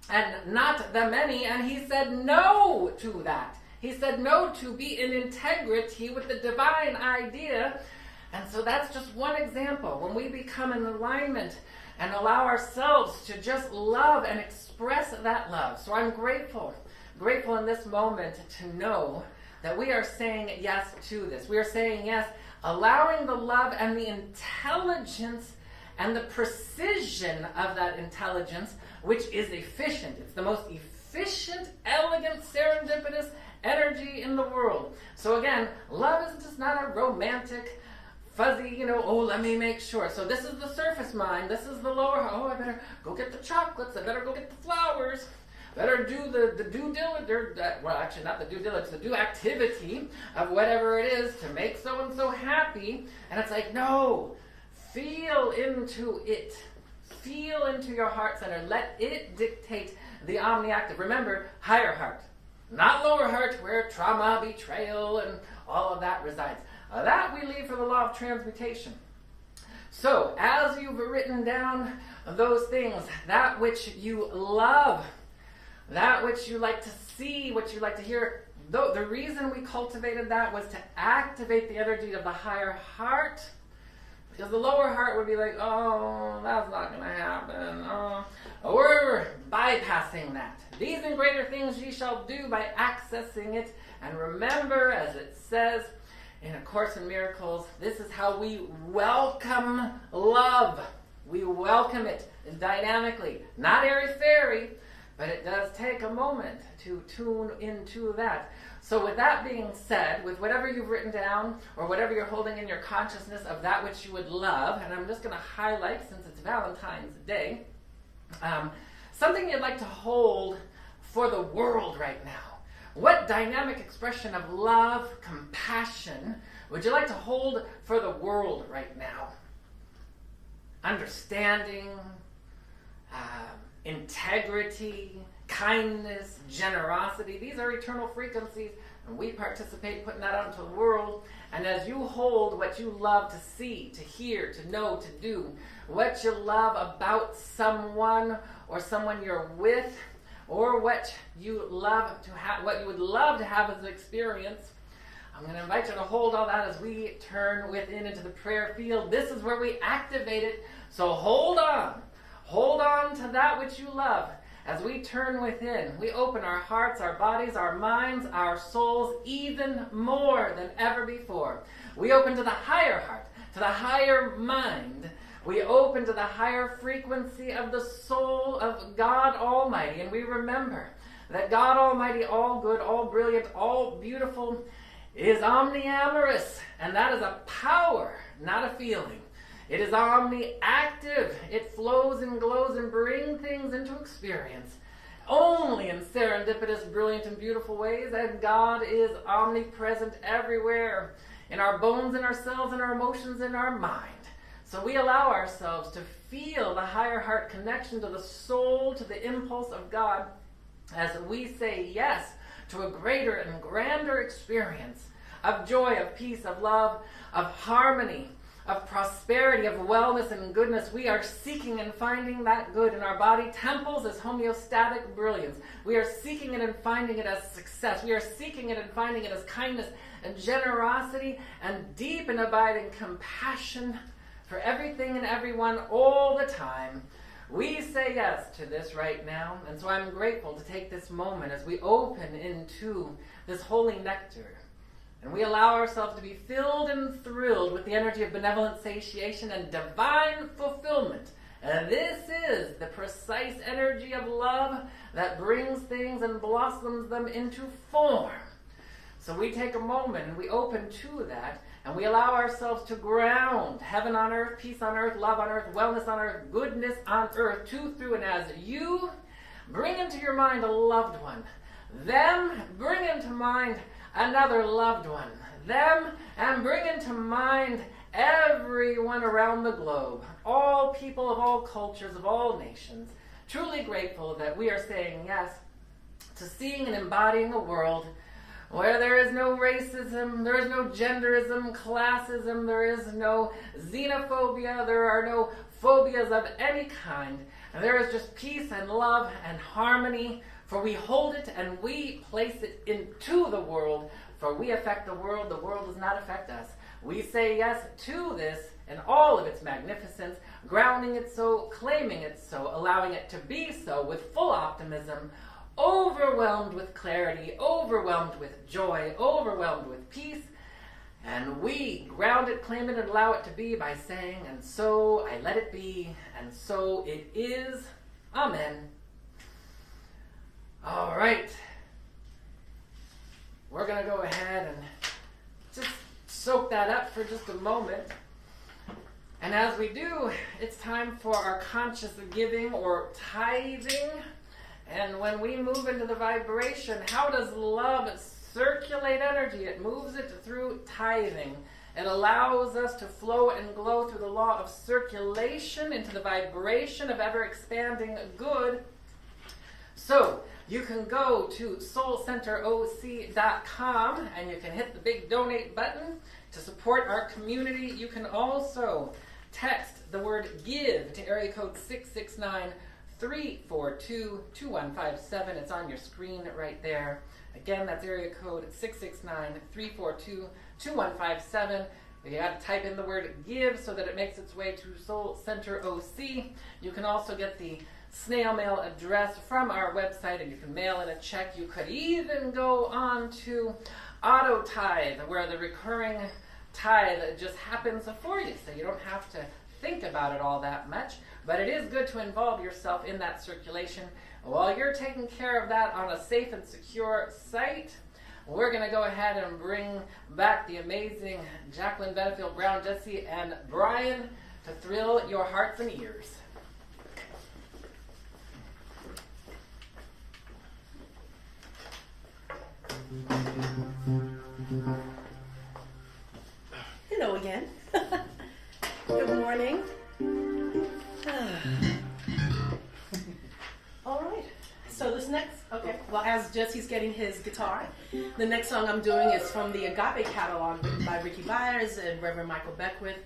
and not the many, and he said no to that. He said no to be in integrity with the divine idea. And so that's just one example. When we become in alignment and allow ourselves to just love and express that love. So I'm grateful in this moment to know that we are saying yes to this. We are saying yes, allowing the love and the intelligence and the precision of that intelligence, which is efficient. It's the most efficient, elegant, serendipitous energy in the world. So again, love is just not a romantic, fuzzy, let me make sure. So this is the surface mind. This is the lower, I better go get the chocolates. I better go get the flowers. Better do the due diligence, well, actually not the due diligence, the due activity of whatever it is to make so-and-so happy. And it's like, no, feel into it. Feel into your heart center. Let it dictate the omniactive. Remember, higher heart, not lower heart, where trauma, betrayal, and all of that resides. That we leave for the law of transmutation. So, as you've written down those things, that which you love, that which you like to see, what you like to hear, the reason we cultivated that was to activate the energy of the higher heart, because the lower heart would be like, oh, that's not going to happen. We're bypassing that. These and greater things ye shall do by accessing it. And remember, as it says in A Course in Miracles, this is how we welcome love. We welcome it dynamically. Not airy-fairy, but it does take a moment to tune into that. So with that being said, with whatever you've written down or whatever you're holding in your consciousness of that which you would love, and I'm just going to highlight, since it's Valentine's Day, something you'd like to hold for the world right now. What dynamic expression of love, compassion would you like to hold for the world right now? Understanding, integrity, kindness, generosity. These are eternal frequencies, and we participate putting that out into the world. And as you hold what you love to see, to hear, to know, to do, what you love about someone or someone you're with, or what you love to have, what you would love to have as an experience, I'm going to invite you to hold all that as we turn within into the prayer field. This is where we activate it. So hold on. Hold on to that which you love. As we turn within, we open our hearts, our bodies, our minds, our souls even more than ever before. We open to the higher heart, to the higher mind. We open to the higher frequency of the soul of God Almighty. And we remember that God Almighty, all good, all brilliant, all beautiful, is omniamorous. And that is a power, not a feeling. It is omni-active. It flows and glows and brings things into experience only in serendipitous, brilliant, and beautiful ways. And God is omnipresent everywhere, in our bones, in our cells, in our emotions, in our mind. So we allow ourselves to feel the higher heart connection to the soul, to the impulse of God, as we say yes to a greater and grander experience of joy, of peace, of love, of harmony, of prosperity, of wellness and goodness. We are seeking and finding that good in our body temples as homeostatic brilliance. We are seeking it and finding it as success. We are seeking it and finding it as kindness and generosity and deep and abiding compassion for everything and everyone all the time. We say yes to this right now, and so I'm grateful to take this moment as we open into this holy nectar. And we allow ourselves to be filled and thrilled with the energy of benevolent satiation and divine fulfillment. And this is the precise energy of love that brings things and blossoms them into form. So we take a moment and we open to that, and we allow ourselves to ground heaven on earth, peace on earth, love on earth, wellness on earth, goodness on earth, to, through, and as you bring into your mind a loved one. Them bring into mind another loved one. Them, and bring into mind everyone around the globe. All people of all cultures, of all nations. Truly grateful that we are saying yes to seeing and embodying a world where there is no racism, there is no genderism, classism, there is no xenophobia, there are no phobias of any kind. And there is just peace and love and harmony. For we hold it and we place it into the world. For we affect the world does not affect us. We say yes to this in all of its magnificence, grounding it so, claiming it so, allowing it to be so with full optimism, overwhelmed with clarity, overwhelmed with joy, overwhelmed with peace. And we ground it, claim it, and allow it to be by saying, and so I let it be, and so it is. Amen. All right. We're going to go ahead and just soak that up for just a moment. And as we do, it's time for our conscious giving or tithing. And when we move into the vibration, how does love circulate energy? It moves it through tithing. It allows us to flow and glow through the law of circulation into the vibration of ever-expanding good. So you can go to soulcenteroc.com and you can hit the big donate button to support our community. You can also text the word GIVE to area code 669-342-2157. It's on your screen right there. Again, that's area code 669-342-2157. You got to type in the word GIVE so that it makes its way to Soul Center OC. You can also get the snail mail address from our website, and you can mail in a check. You could even go on to Auto Tithe, where the recurring tithe just happens for you, so you don't have to think about it all that much. But it is good to involve yourself in that circulation. While you're taking care of that on a safe and secure site, we're going to go ahead and bring back the amazing Jacqueline Benefield Brown, Jesse, and Brian to thrill your hearts and ears. Hello again. Good morning. All right. So this next, well, as Jesse's getting his guitar, the next song I'm doing is from the Agape catalog written by Ricky Byers and Reverend Michael Beckwith.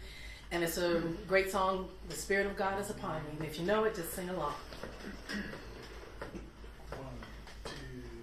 And it's a great song, The Spirit of God is Upon Me. And if you know it, just sing along. 1, 2, 3,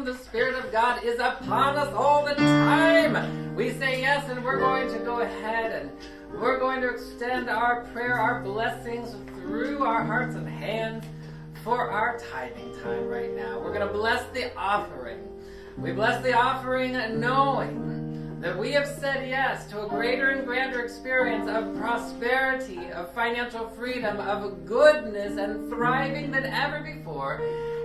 The Spirit of God is upon us all the time. We say yes, and we're going to go ahead and we're going to extend our prayer, our blessings through our hearts and hands for our tithing time right now. We're going to bless the offering. We bless the offering knowing that we have said yes to a greater and grander experience of prosperity, of financial freedom, of goodness and thriving than ever before,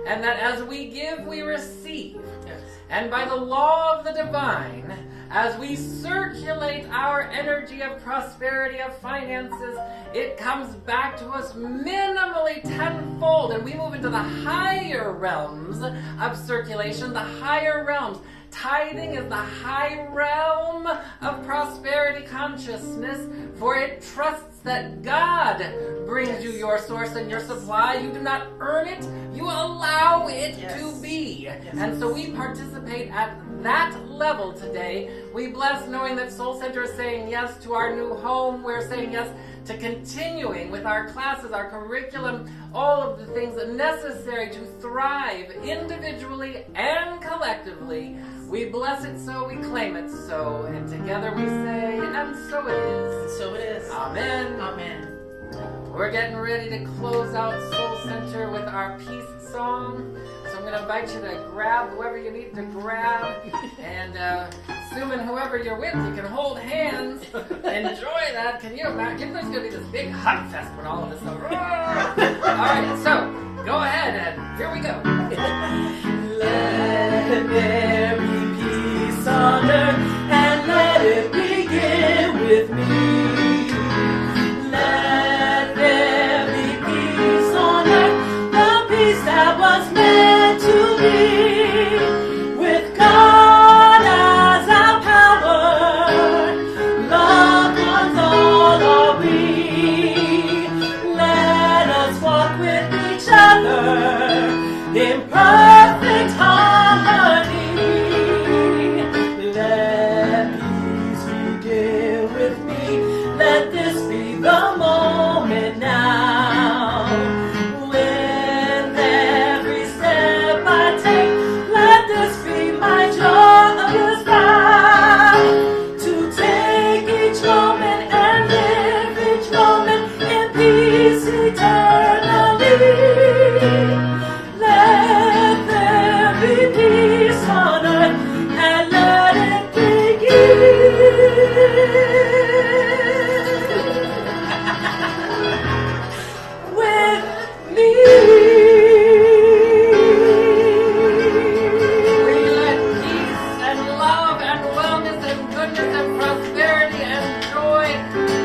and that as we give, we receive. Yes. And by the law of the divine, as we circulate our energy of prosperity, of finances, it comes back to us minimally tenfold, and we move into the higher realms of circulation, the higher realms. Tithing is the high realm of prosperity consciousness, for it trusts that God brings you your source and your supply. You do not earn it, you allow it to be. And so we participate at that level today. We bless knowing that Soul Center is saying yes to our new home. We're saying yes to continuing with our classes, our curriculum, all of the things necessary to thrive individually and collectively. We bless it so, we claim it so, and together we say, and so it is. And so it is. Amen. Amen. We're getting ready to close out Soul Center with our peace song. So I'm going to invite you to grab whoever you need to grab. And assuming whoever you're with, you can hold hands. Enjoy that. Can you imagine? There's going to be this big hug fest when all of this is over. All right, so go ahead and here we go. Let there be peace on earth, and let it begin with me. Let there be peace on earth, the peace that was meant to be. With God as our power, loved ones all are we. Let us walk with each other in perfect harmony. Let peace begin with me. Let this be the moment now. With every step I take, let this be my joyous vow. To take each moment and live each moment in peace eternally. Let there be peace on earth, and let it begin with me. We let peace and love and wellness and goodness and prosperity and joy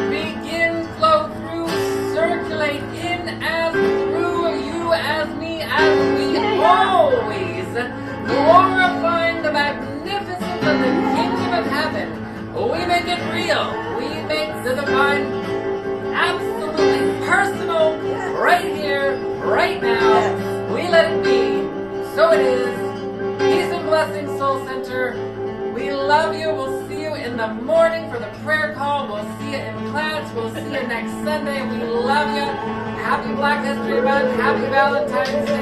begin, flow through, circulate in as through you, as me, as we always glorifying the magnificence of the kingdom of heaven. We make it real. We make the divine absolutely personal right here, right now. We let it be. So it is. Peace and blessings, Soul Center. We love you. We'll see you in the morning for the prayer call. We'll see you in class. We'll see you next Sunday. We love you. Happy Black History Month. Happy Valentine's Day.